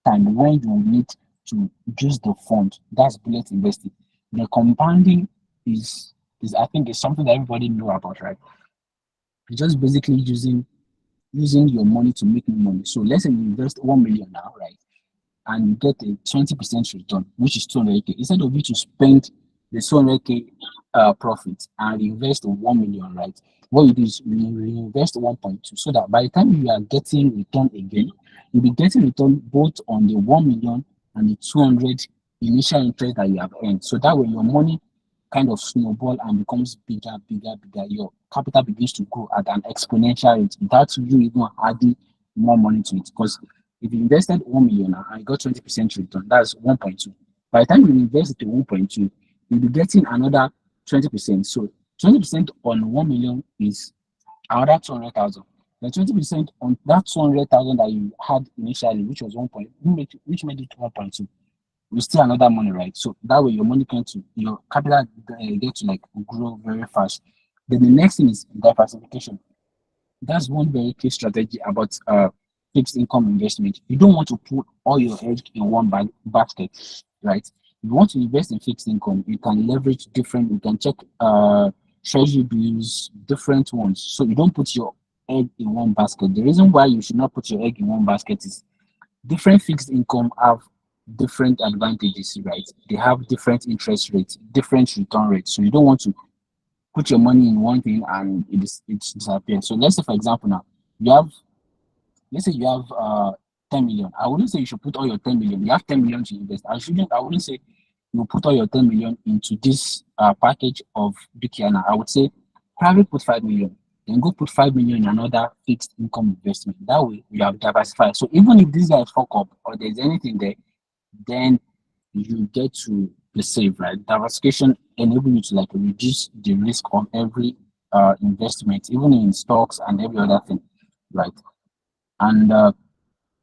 time when you need to use the fund. That's bullet investing. The compounding is I think is something that everybody know about, right? It's just basically using your money to make more money. So let's say you invest 1 million now, right? And you get a 20% return, which is 200k. Instead of you to spend the 200k profit and reinvest 1 million, right? What you do is you reinvest 1.2 so that by the time you are getting return again, you'll be getting return both on the 1 million and the 200 initial interest that you have earned. So that way your money kind of snowball and becomes bigger, bigger, bigger. Your capital begins to grow at an exponential rate without you even adding more money to it. Because if you invested 1 million and you got 20% return, that's 1.2. By the time you invest it to 1.2, you'll be getting another 20%. So 20% on 1 million is another 200,000. The 20% on that 200,000 that you had initially, which was 1 point, which made it 1.2, you still another money, right? So that way your money can to your capital get to like grow very fast. Then the next thing is diversification. That's one very key strategy about fixed income investment. You don't want to put all your eggs in one basket, right? If you want to invest in fixed income, you can leverage different, you can check treasury bills, different ones. So you don't put your egg in one basket. The reason why you should not put your egg in one basket is different fixed income have different advantages, right? They have different interest rates, different return rates. So you don't want to put your money in one thing and it disappears. So let's say, for example, now you have, let's say you have 10 million. I wouldn't say you should put all your 10 million. You have 10 million to invest. I wouldn't say you put all your 10 million into this package of Dukiana. I would say private put 5 million. Then go put 5 million in another fixed income investment. That way you have diversified. So even if this guy fuck up or there's anything there, then you get to be safe, right? Diversification enable you to like reduce the risk of every investment, even in stocks and every other thing, right? And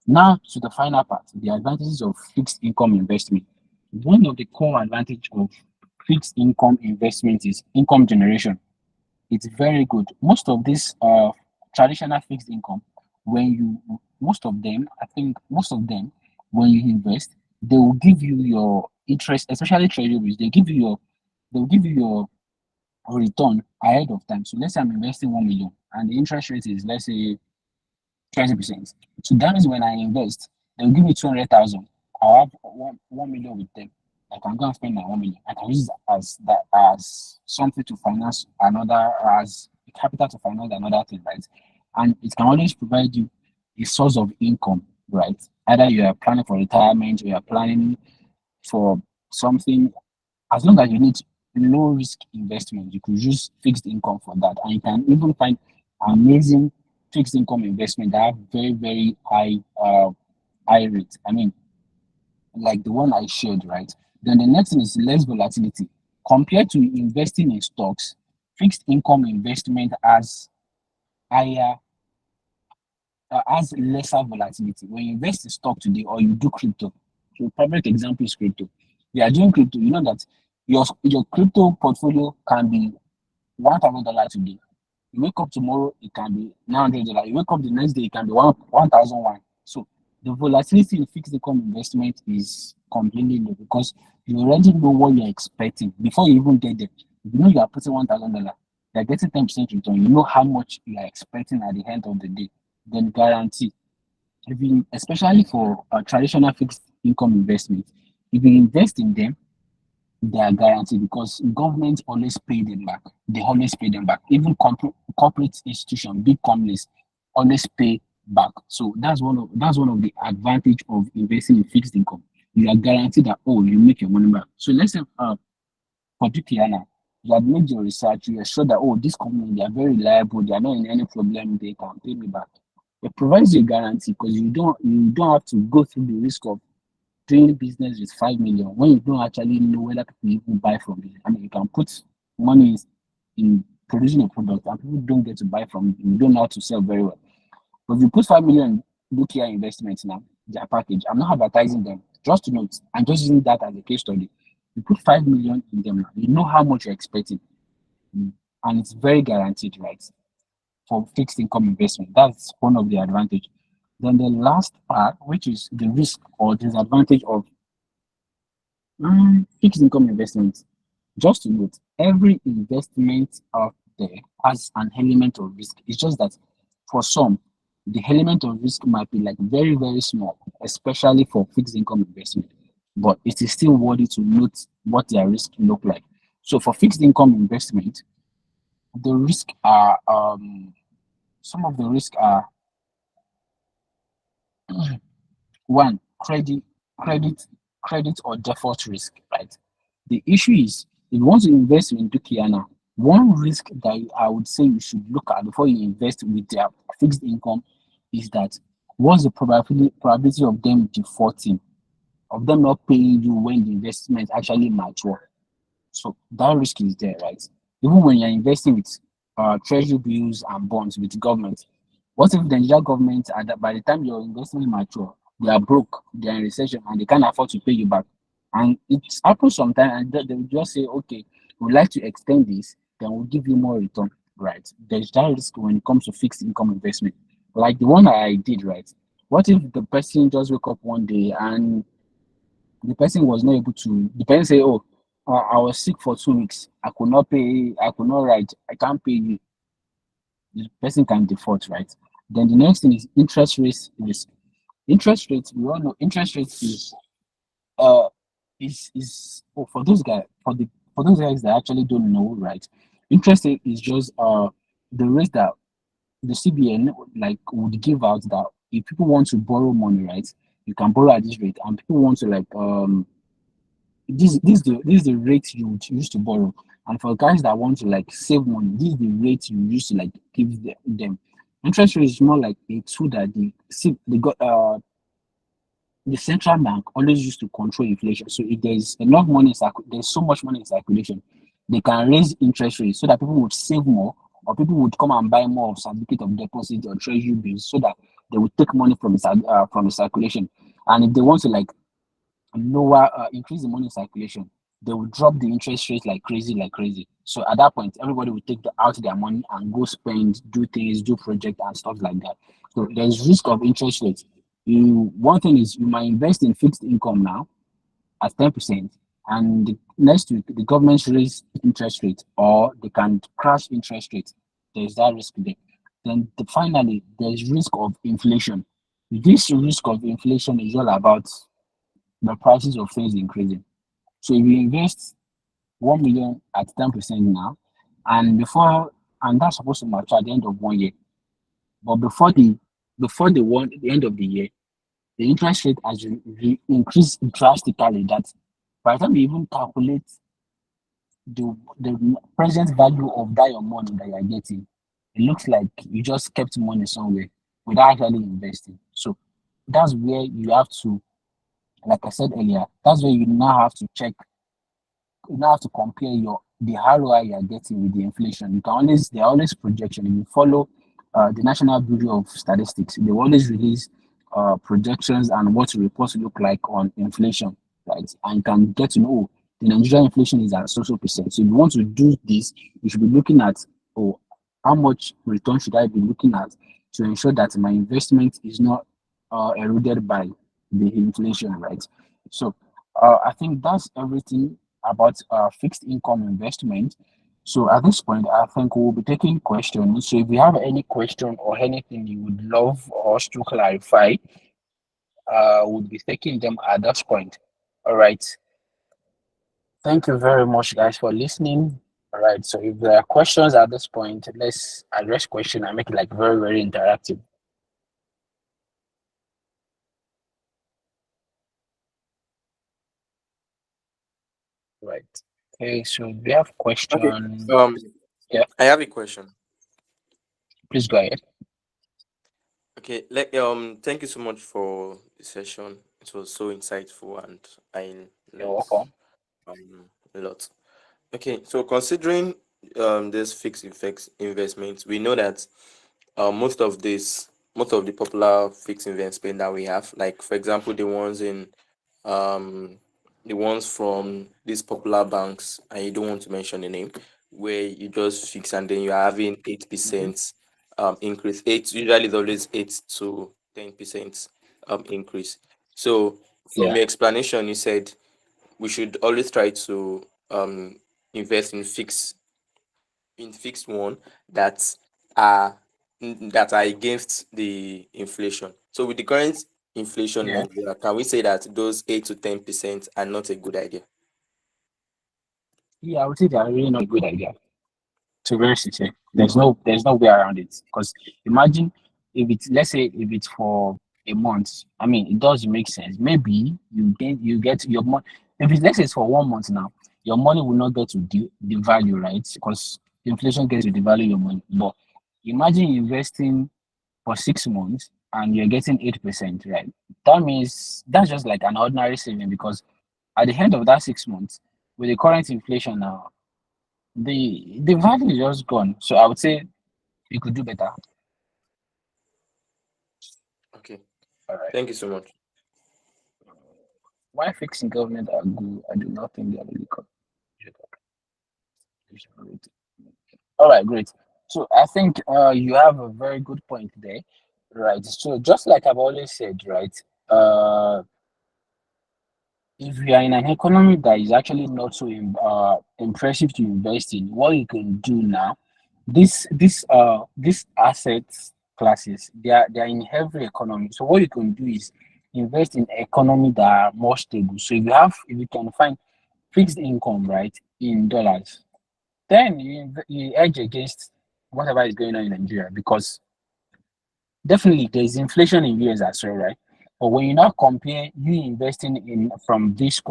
now to the final part, the advantages of fixed income investment. One of the core advantage of fixed income investment is income generation. It's very good. Most of this traditional fixed income, when you most of them, I think most of them, when you invest, they will give you your interest, especially treasuries. They will give you your return ahead of time. So let's say I'm investing 1 million and the interest rate is let's say 20%. So that means when I invest, they'll give me 200,000. I'll have 1 million with them. I can go and spend my 1 million. I can use it as that as something to finance another, as capital to finance another thing, right? And it can always provide you a source of income, right? Either you are planning for retirement or you are planning for something. As long as you need low risk investment, you could use fixed income for that. And you can even find amazing fixed income investment that have very, very high rates. I mean, like the one I shared, right? Then the next thing is less volatility. Compared to investing in stocks, fixed income investment higher has lesser volatility. When you invest in stock today or you do crypto, so perfect example is crypto. You are doing crypto, you know that your crypto portfolio can be $1,000 today. You wake up tomorrow, it can be $900. You wake up the next day, it can be 1,001. So the volatility in fixed income investment is completely low because you already know what you're expecting before you even get there. If you know you are putting $1,000, you're getting 10% return. You know how much you are expecting at the end of the day. Then guarantee. If you, especially for traditional fixed income investment, if you invest in them, they are guaranteed because governments always pay them back. They always pay them back. Even corporate institutions, big companies always pay back. So that's one of the advantage of investing in fixed income. You are guaranteed that you make your money back. So let's say particularly you have made your research, you are sure that this company they are very reliable, they are not in any problem, they can pay me back. It provides you a guarantee because you don't have to go through the risk of doing business with 5 million when you don't actually know whether people even buy from you. I mean, you can put money in producing a product and people don't get to buy from you. You don't know how to sell very well. But if you put 5 million look here investments now, their package, I'm not advertising them, just to note, I'm just using that as a case study. You put 5 million in them now, you know how much you're expecting. and it's very guaranteed, right? For fixed income investment. That's one of the advantage. Then the last part, which is the risk or disadvantage of fixed income investment. Just to note, every investment out there has an element of risk. It's just that for some, the element of risk might be like very, very small, especially for fixed income investment. But it is still worthy to note what their risk look like. So for fixed income investment, the risk are some of the risk are one, credit, credit or default risk, right? The issue is if you want to invest in Dukia now, one risk that I would say you should look at before you invest with their fixed income is that what's the probability of them defaulting, of them not paying you when the investment actually mature? So that risk is there, right? Even when you're investing with treasury bills and bonds with government, what if the Nigerian government, by the time your investment mature, they are broke, they are in recession, and they can't afford to pay you back? And it happens sometimes, and they will just say, okay, we'd like to extend this, then we'll give you more return, right? There's that risk when it comes to fixed income investment, like the one I did, right? What if the person just wake up one day and the person was not able to, the person say, oh, I was sick for 2 weeks, I could not pay, I could not write, I can't pay you, the person can default, right? Then the next thing is interest rates risk. Interest rates, we all know interest rates uh is oh, for those guys, for those guys that actually don't know, right? Interest rate is just the rate that the CBN like would give out, that if people want to borrow money, right, you can borrow at this rate, and people want to like this is the rate you would use to borrow. And for guys that want to like save money, this is the rate you use to like give them. Interest rate is more like a tool that the central bank always used to control inflation. So if there's enough money there's so much money in circulation, they can raise interest rates so that people would save more, or people would come and buy more of certificate of deposit or treasury bills, so that they would take money from the circulation. And if they want to like increase the money circulation, they will drop the interest rate like crazy. So at that point, everybody will take out their money and go spend, do things, do project and stuff like that. So there's risk of interest rates. One thing is you might invest in fixed income now at 10%, and next week the government raise interest rate, or they can crash interest rate. There's that risk there. Then finally, there's risk of inflation. This risk of inflation is all about the prices of things increasing. So if you invest 1 million at 10% now, and that's supposed to mature at the end of 1 year. But the end of the year, the interest rate has increased drastically. That by the time you even calculate the present value of that your money that you're getting, it looks like you just kept money somewhere without actually investing. So that's where you have to, like I said earlier, that's where you now have to check, you now have to compare the ROI you are getting with the inflation. You can always There are always projection. If you follow the National Bureau of Statistics, they always release projections and what reports look like on inflation, right? And you can get to know, oh, the Nigerian inflation is at so percent. So if you want to do this, you should be looking at, oh, how much return should I be looking at to ensure that my investment is not eroded by the inflation, right? So I think that's everything about fixed income investment. So at this point, I think we'll be taking questions. So if you have any question or anything you would love us to clarify, we'll be taking them at this point. All right. Thank you very much, guys, for listening. All right. So if there are questions at this point, let's address question and make it like very, very interactive. Right. Okay. So we have Okay. question. Um, Yeah. I have a question. Please go ahead. Okay. Thank you so much for the session. It was so insightful, and I You're learned welcome. a lot. Okay. So considering this fixed effects investment, we know that most of the popular fixed investment that we have, like for example, um the ones from these popular banks, I don't want to mention the name. where you just fix and then you're having 8% increase. Eight usually is always 8 to 10% increase. So from Yeah. your explanation, you said we should always try to invest in fixed one that are that are against the inflation. So with the current inflation in Yeah. Nigeria, can we say that those 8 to 10% are not a good idea? Yeah, I would say they are really not a good idea. To be honest with you, there's no way around it. Because imagine if it's, let's say if it's for a month. I mean, it does make sense. Maybe you get your money. If it's, let's say it's for 1 month now, your money will not get to the value, right? Because inflation gets to devalue your money. But imagine investing for 6 months and you're getting 8%, right? That means that's just like an ordinary saving, because at the end of that 6 months, with the current inflation now, the value is just gone. So I would say you could do better. Okay. All right. Thank you so much. Why fixing government are good? I do not think they are really contribution. All right, great. So I think you have a very good point there, right? So just like I've always said, right? Uh, if you are in an economy that is actually not so impressive to invest in, what you can do now, these assets classes, they are in every economy. So what you can do is invest in economy that are more stable. So if you can find fixed income, right, in dollars, then you hedge against whatever is going on in Nigeria, because definitely there's inflation in US as well, right? But when you now compare you investing in from this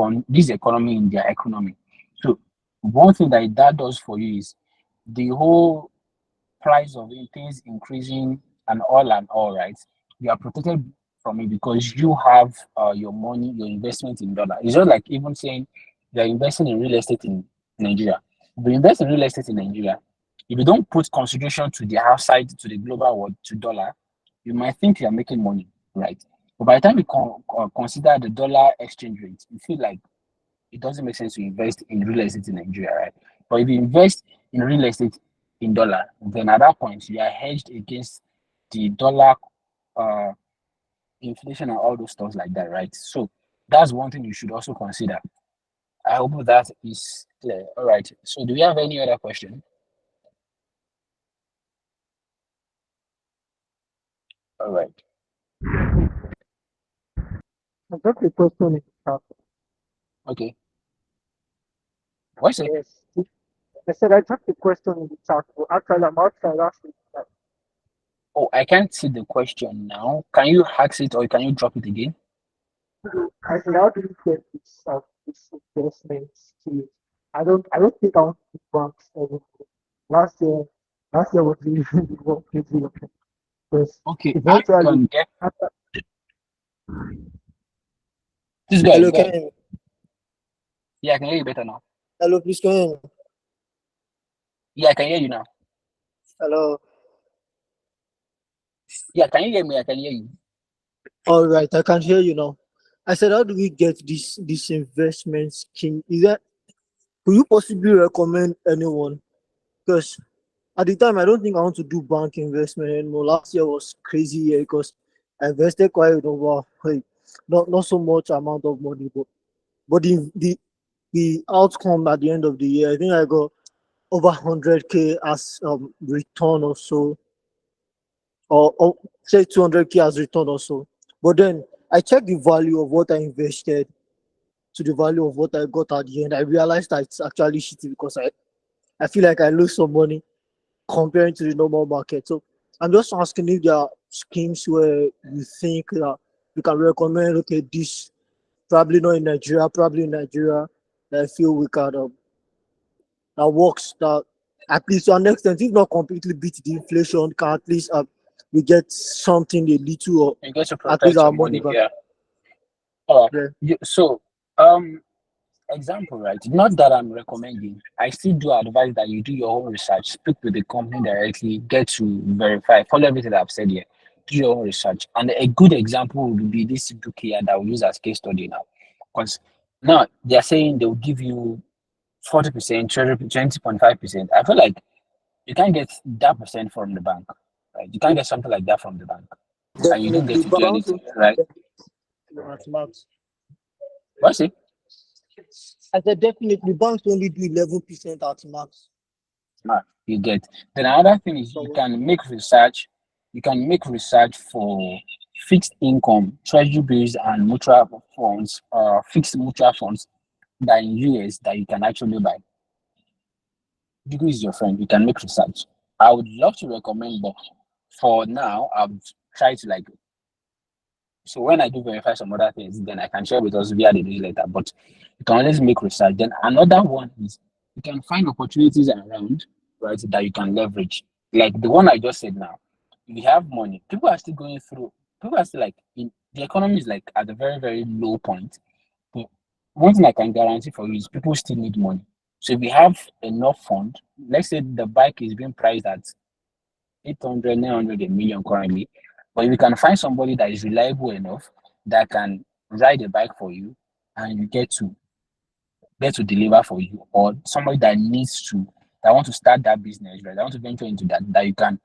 economy in their economy, so one thing that does for you is the whole price of things increasing and all, right? You are protected from it because you have your money, your investment in dollar. It's just like even saying you're investing in real estate in Nigeria. If you invest in real estate in Nigeria, if you don't put consideration to the outside, to the global world, to dollar, you might think you're making money, right? But by the time you consider the dollar exchange rate, you feel like it doesn't make sense to invest in real estate in Nigeria, right? But if you invest in real estate in dollar, then at that point you are hedged against the dollar uh, inflation and all those stuff like that, right? So that's one thing you should also consider. I hope that is clear. All right. So do we have any other question? All right. I got a question in the chat. Okay. What's it? Yes. I said I dropped a question in the chat, but actually I'm outside actually. Oh, I can't see the question now. Can you ask it or can you drop it again? I said how do you get this investment skills? I don't think I want to do banks anymore. Last year last year was really really work crazy because Okay, I eventually can get after this guy. Hello, Go can ahead. you hear me? Yeah, I can hear you better now. Hello, please can you hear me? Yeah, I can hear you now. Hello. Yeah, can you hear me? I can hear you. All right, I can hear you now. I said, how do we get this investment scheme? Is that could you possibly recommend anyone? Because at the time, I don't think I want to do bank investment anymore. Last year was crazy year because I invested quite over, hey, not so much amount of money, but the outcome at the end of the year, I think I got over 100K as return or so, or say 200K as return or so. But then I checked the value of what I invested to the value of what I got at the end. I realized that it's actually shitty because I feel like I lose some money comparing to the normal market. So I'm just asking if there are schemes where you think that you can recommend, okay, this probably not in Nigeria, probably in Nigeria, that I feel we can that works, that at least to an extent, if not completely beat the inflation, can at least we get something a little or You get to at least protect your our money money. back. Yeah. Yeah. So, um, example, right? Not that I'm recommending. I still do advise that you do your own research, speak with the company directly, get to verify, follow everything that I've said here, do your own research. And a good example would be this book here that we use as case study now. Because now they're saying they'll give you 40%, 20.5%. I feel like you can't get that percent from the bank, right? You can't get something like that from the bank, and you don't get Definitely, to do banks anything, only right? do at max. What's it? I said definitely banks only do 11% at max. You get. Then another thing is you So can make research. You can make research for fixed income, treasury bills, and mutual funds, fixed mutual funds that in US that you can actually buy. Degree is your friend. You can make research. I would love to recommend, but for now, I've tried to like. So when I do verify some other things, then I can share with us via the newsletter. But you can always make research. Then another one is you can find opportunities around, right, that you can leverage. Like the one I just said now. If you have money, people are still going through. People are still like in the economy is like at a very very low point. But one thing I can guarantee for you is people still need money. So if we have enough fund, let's say the bike is being priced at 800, 900, a million currently. But if you can find somebody that is reliable enough that can ride a bike for you and you get to deliver for you, or somebody that needs to that want to start that business, right? That want to venture into that you can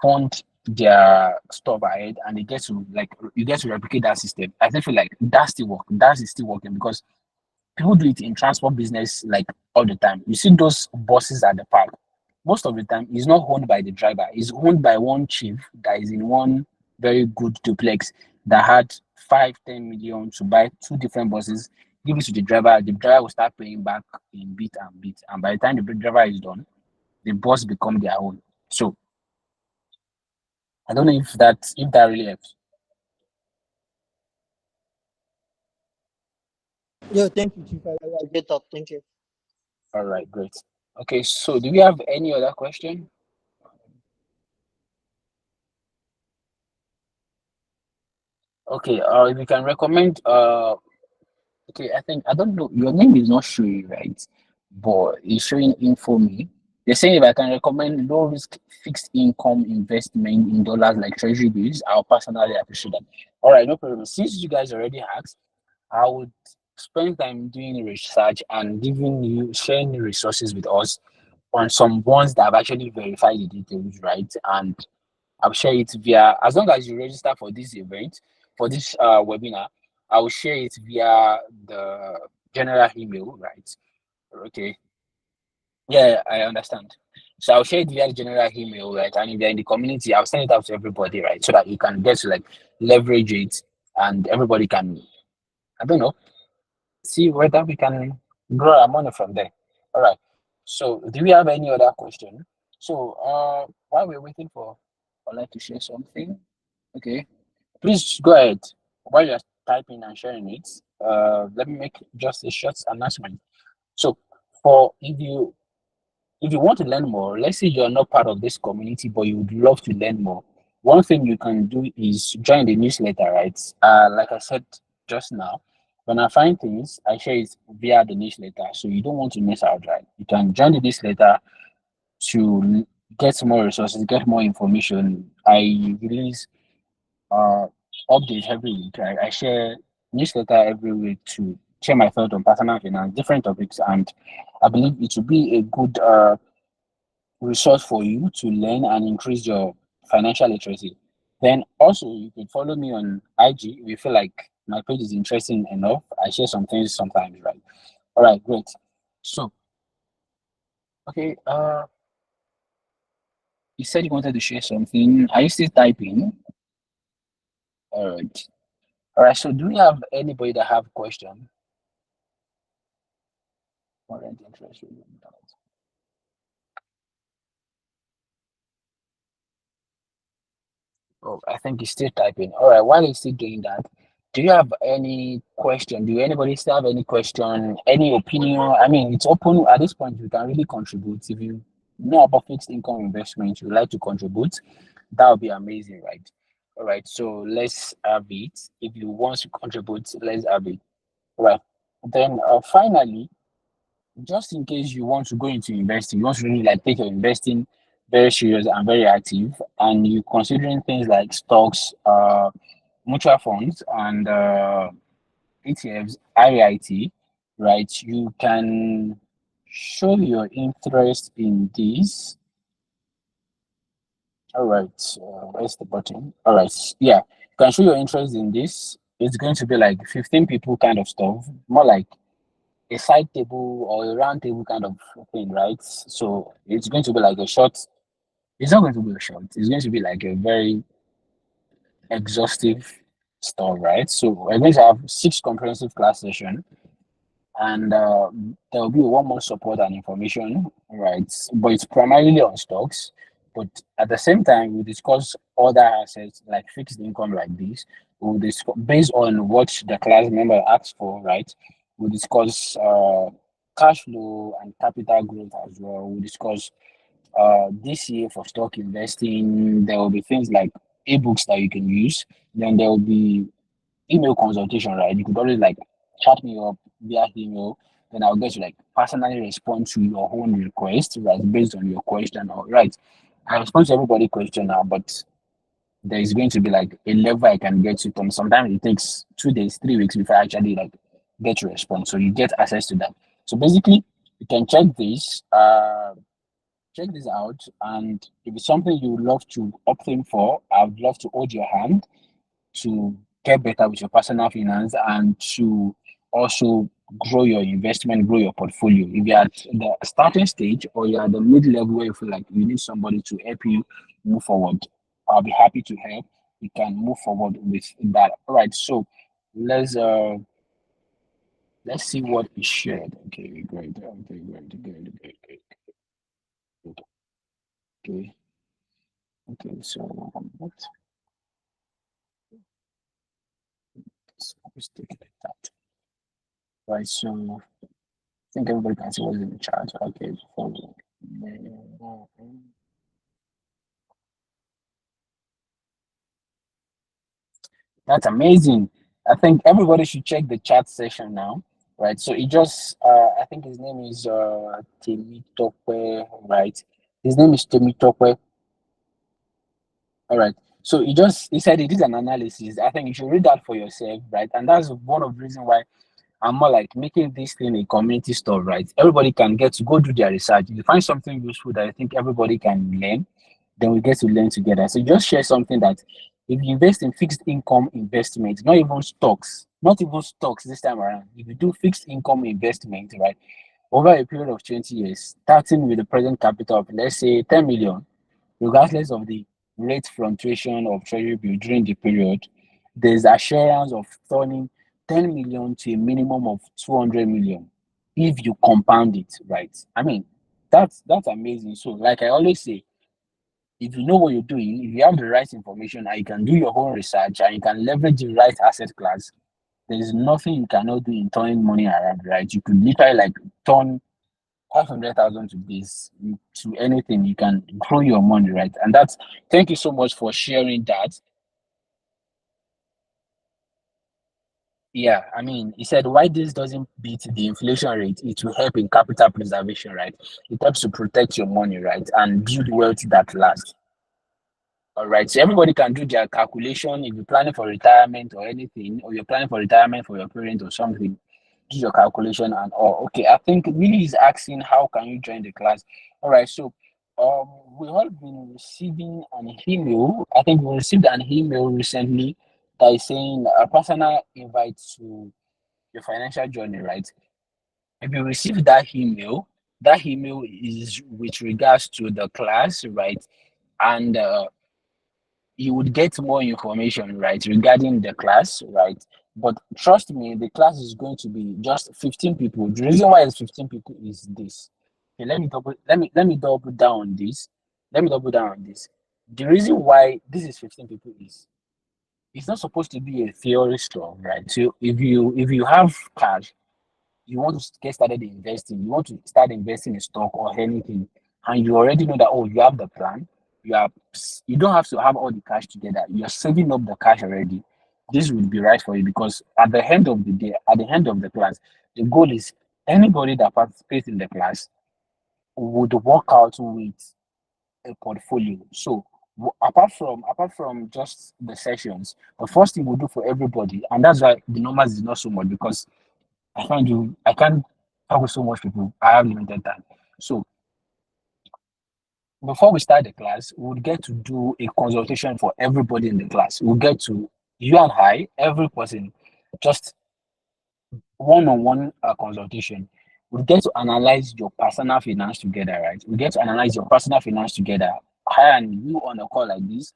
fund their stuff ahead and they get to like you get to replicate that system. I still feel like that still work. That is still working because people do it in transport business like all the time. You see those buses at the park. Most of the time, it's not owned by the driver. It's owned by one chief that is in one very good duplex that had 5, 10 million to buy two different buses, give it to the driver. The driver will start paying back in bit and bit. And by the time the driver is done, the bus become their own. So I don't know if that really helps. yeah, thank you, Chief. I get that. Thank you. All right, great. Okay, so do we have any other question? Okay, if you can recommend okay, I think I don't know. Your name is not showing right, but it's showing info me. They're saying if I can recommend low risk fixed income investment in dollars like treasury bills, I'll personally appreciate that. All right, no problem. Since you guys already asked, I would spend time doing research and giving you sharing resources with us on some ones that have actually verified the details, right? And I'll share it via as long as you register for this event, for this webinar, I will share it via the general email, right? Okay. Yeah, I understand. So I'll share it via the general email, right? And if they're in the community, I'll send it out to everybody, right? So that you can get to like leverage it and everybody can, I don't know, see whether we can grow our money from there. All right. So do we have any other question? So while we're waiting for Ola to share something, okay. Please go ahead while you're typing and sharing it. Let me make just a short announcement. So, for if you want to learn more, let's say you're not part of this community, but you would love to learn more. One thing you can do is join the newsletter, right? Like I said just now, when I find things, I share it via the newsletter. So you don't want to miss out, right? You can join the newsletter to get more resources, get more information. I release uh, update every week. I share newsletter every week to share my thoughts on personal finance, different topics, and I believe it will be a good resource for you to learn and increase your financial literacy. Then also you can follow me on IG if you feel like my page is interesting enough. I share some things sometimes, right? All right, great. So, okay, you said you wanted to share something. Are you still typing? All right. All right. So, do we have anybody that have question? Current interest rate. Oh, I think he's still typing. All right, while he's still doing that, do you have any question? Do anybody still have any question, any opinion? I mean, it's open at this point. You can really contribute. If you know about fixed income investment, you would like to contribute, that would be amazing, right? All right, so let's have it. If you want to contribute, let's have it. All right. Then finally, just in case you want to go into investing, you want to really like take your investing very serious and very active, and you considering things like stocks, mutual funds, and ETFs, REIT, right? You can show your interest in this. All right, where's the button? All right, yeah, you can show your interest in this. It's going to be like 15 people kind of stuff, more like a side table or a round table kind of thing, right? So it's going to be like a short, it's not going to be a short, it's going to be like a very exhaustive stuff, right? So we're going to have 6 comprehensive class sessions, and there will be one more support and information, right? But it's primarily on stocks. But at the same time, we discuss other assets like fixed income like this. We'll discuss based on what the class member asks for, right? We'll discuss cash flow and capital growth as well. We'll discuss this year for stock investing. There will be things like ebooks that you can use. Then there will be email consultation, right? You could always like chat me up via email, then I'll get to like personally respond to your own request, right? Based on your question, or right. I respond to everybody question now, but there is going to be like a level I can get to. Sometimes it takes 2 days, 3 weeks before I actually like get to respond. So you get access to that. So basically, you can check this out, and if it's something you would love to opt in for, I would love to hold your hand to get better with your personal finance and to also grow your investment, grow your portfolio. If you're at the starting stage or you're at the mid level where you feel like you need somebody to help you move forward, I'll be happy to help. You can move forward with that. All right, so let's uh let's see what is shared. Okay, great. Okay, great. Okay, okay. So what? Let's take it like that. Right. So think everybody can see what's in the chat. Okay, so that's amazing. I think everybody should check the chat session now, right? So he just, I think his name is Temitope, right? His name is Temitope. All right. So he said he did an analysis. I think you should read that for yourself, right? And that's one of the reasons why I'm more like making this thing a community stuff, right? Everybody can get to go do their research. If you find something useful that I think everybody can learn, then we get to learn together. So just share something that if you invest in fixed income investment, not even stocks this time around. If you do fixed income investment, right, over a period of 20 years, starting with the present capital of let's say 10 million, regardless of the rate fluctuation of treasury bill during the period, there's assurance of turning 10 million to a minimum of 200 million if you compound it, right? I mean, that's amazing. So, like I always say, if you know what you're doing, if you have the right information and you can do your own research and you can leverage the right asset class, there's nothing you cannot do in turning money around, right? You could literally like turn 500,000 to this, to anything. You can grow your money, right? And that's, thank you so much for sharing that. Yeah, I mean, he said why this doesn't beat the inflation rate, it will help in capital preservation, right? It helps to protect your money, right? And build wealth that lasts. All right, so everybody can do their calculation. If you're planning for retirement or anything, or you're planning for retirement for your parent or something, do your calculation and all. Okay, I think Lily is asking how can you join the class. All right, so we all been receiving an email. I think we received an email recently that is saying a personal invite to your financial journey, right? If you receive that email is with regards to the class, right? And you would get more information, right, regarding the class, right? But trust me, the class is going to be just 15 people. The reason why it's 15 people is this. Okay, let me double down on this. Let me double down on this. The reason why this is 15 people is it's not supposed to be a theory stuff, right? So if you have cash, you want to get started investing, you want to start investing in stock or anything, and you already know that oh, you have the plan, you don't have to have all the cash together. You're saving up the cash already. This would be right for you because at the end of the day, at the end of the class, the goal is anybody that participates in the class would work out with a portfolio. So apart from just the sessions, the first thing we do for everybody, and that's why the numbers is not so much because I can't do I can't talk with so much people. I have limited time. So before we start the class, we'll get to do a consultation for everybody in the class. We'll get to you and I, every person, just one-on-one consultation. We get to analyze your personal finance together, right? We get to analyze your personal finance together. I and you on a call like this,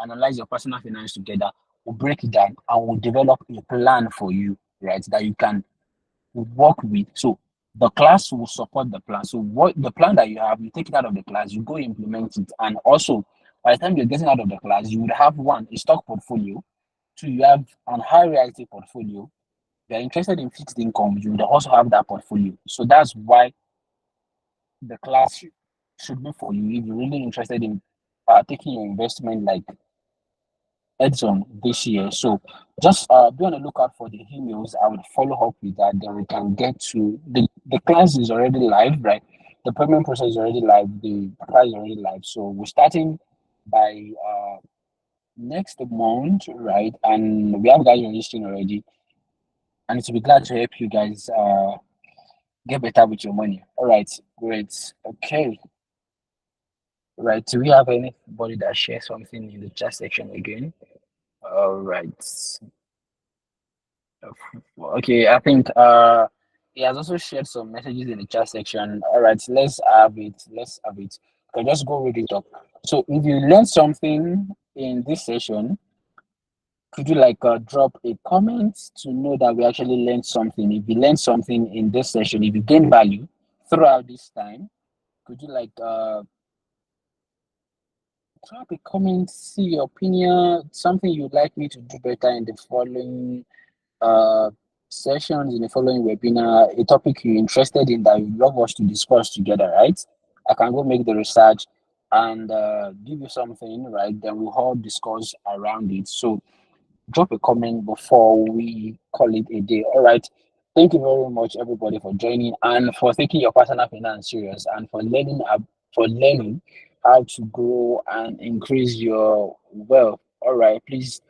analyze your personal finance together. We'll break it down and we'll develop a plan for you, right? That you can work with. So the class will support the plan. So what the plan that you have, you take it out of the class, you go implement it. And also, by the time you're getting out of the class, you would have one, a stock portfolio. Two, you have an high reality portfolio. If you're interested in fixed income, you would also have that portfolio. So that's why the class should be for you if you're really interested in taking your investment like Edson this year. So just be on the lookout for the emails. I would follow up with that. Then we can get to the class is already live, right? The payment process is already live. The class is already live. So we're starting by next month, right? And we have guys registering already. And to be glad to help you guys get better with your money. All right, great. Okay, right. Do we have anybody that shares something in the chat section again? All right. Okay, I think he has also shared some messages in the chat section. All right, let's have it. Let's have it. Okay, just go read it up. So if you learned something in this session, could you like drop a comment to know that we actually learned something? If you learned something in this session, if you gained value throughout this time, could you like drop a comment, see your opinion, something you'd like me to do better in the following uh sessions, in the following webinar, a topic you're interested in that you'd love us to discuss together, right? I can go make the research and give you something, right? Then we'll all discuss around it. So drop a comment before we call it a day. All right. Thank you very much, everybody, for joining and for taking your personal finance serious and for learning how to grow and increase your wealth. All right, please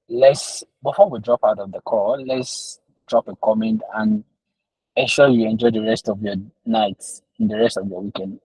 let's before we drop out of the call, let's drop a comment and ensure you enjoy the rest of your nights and the rest of your weekend.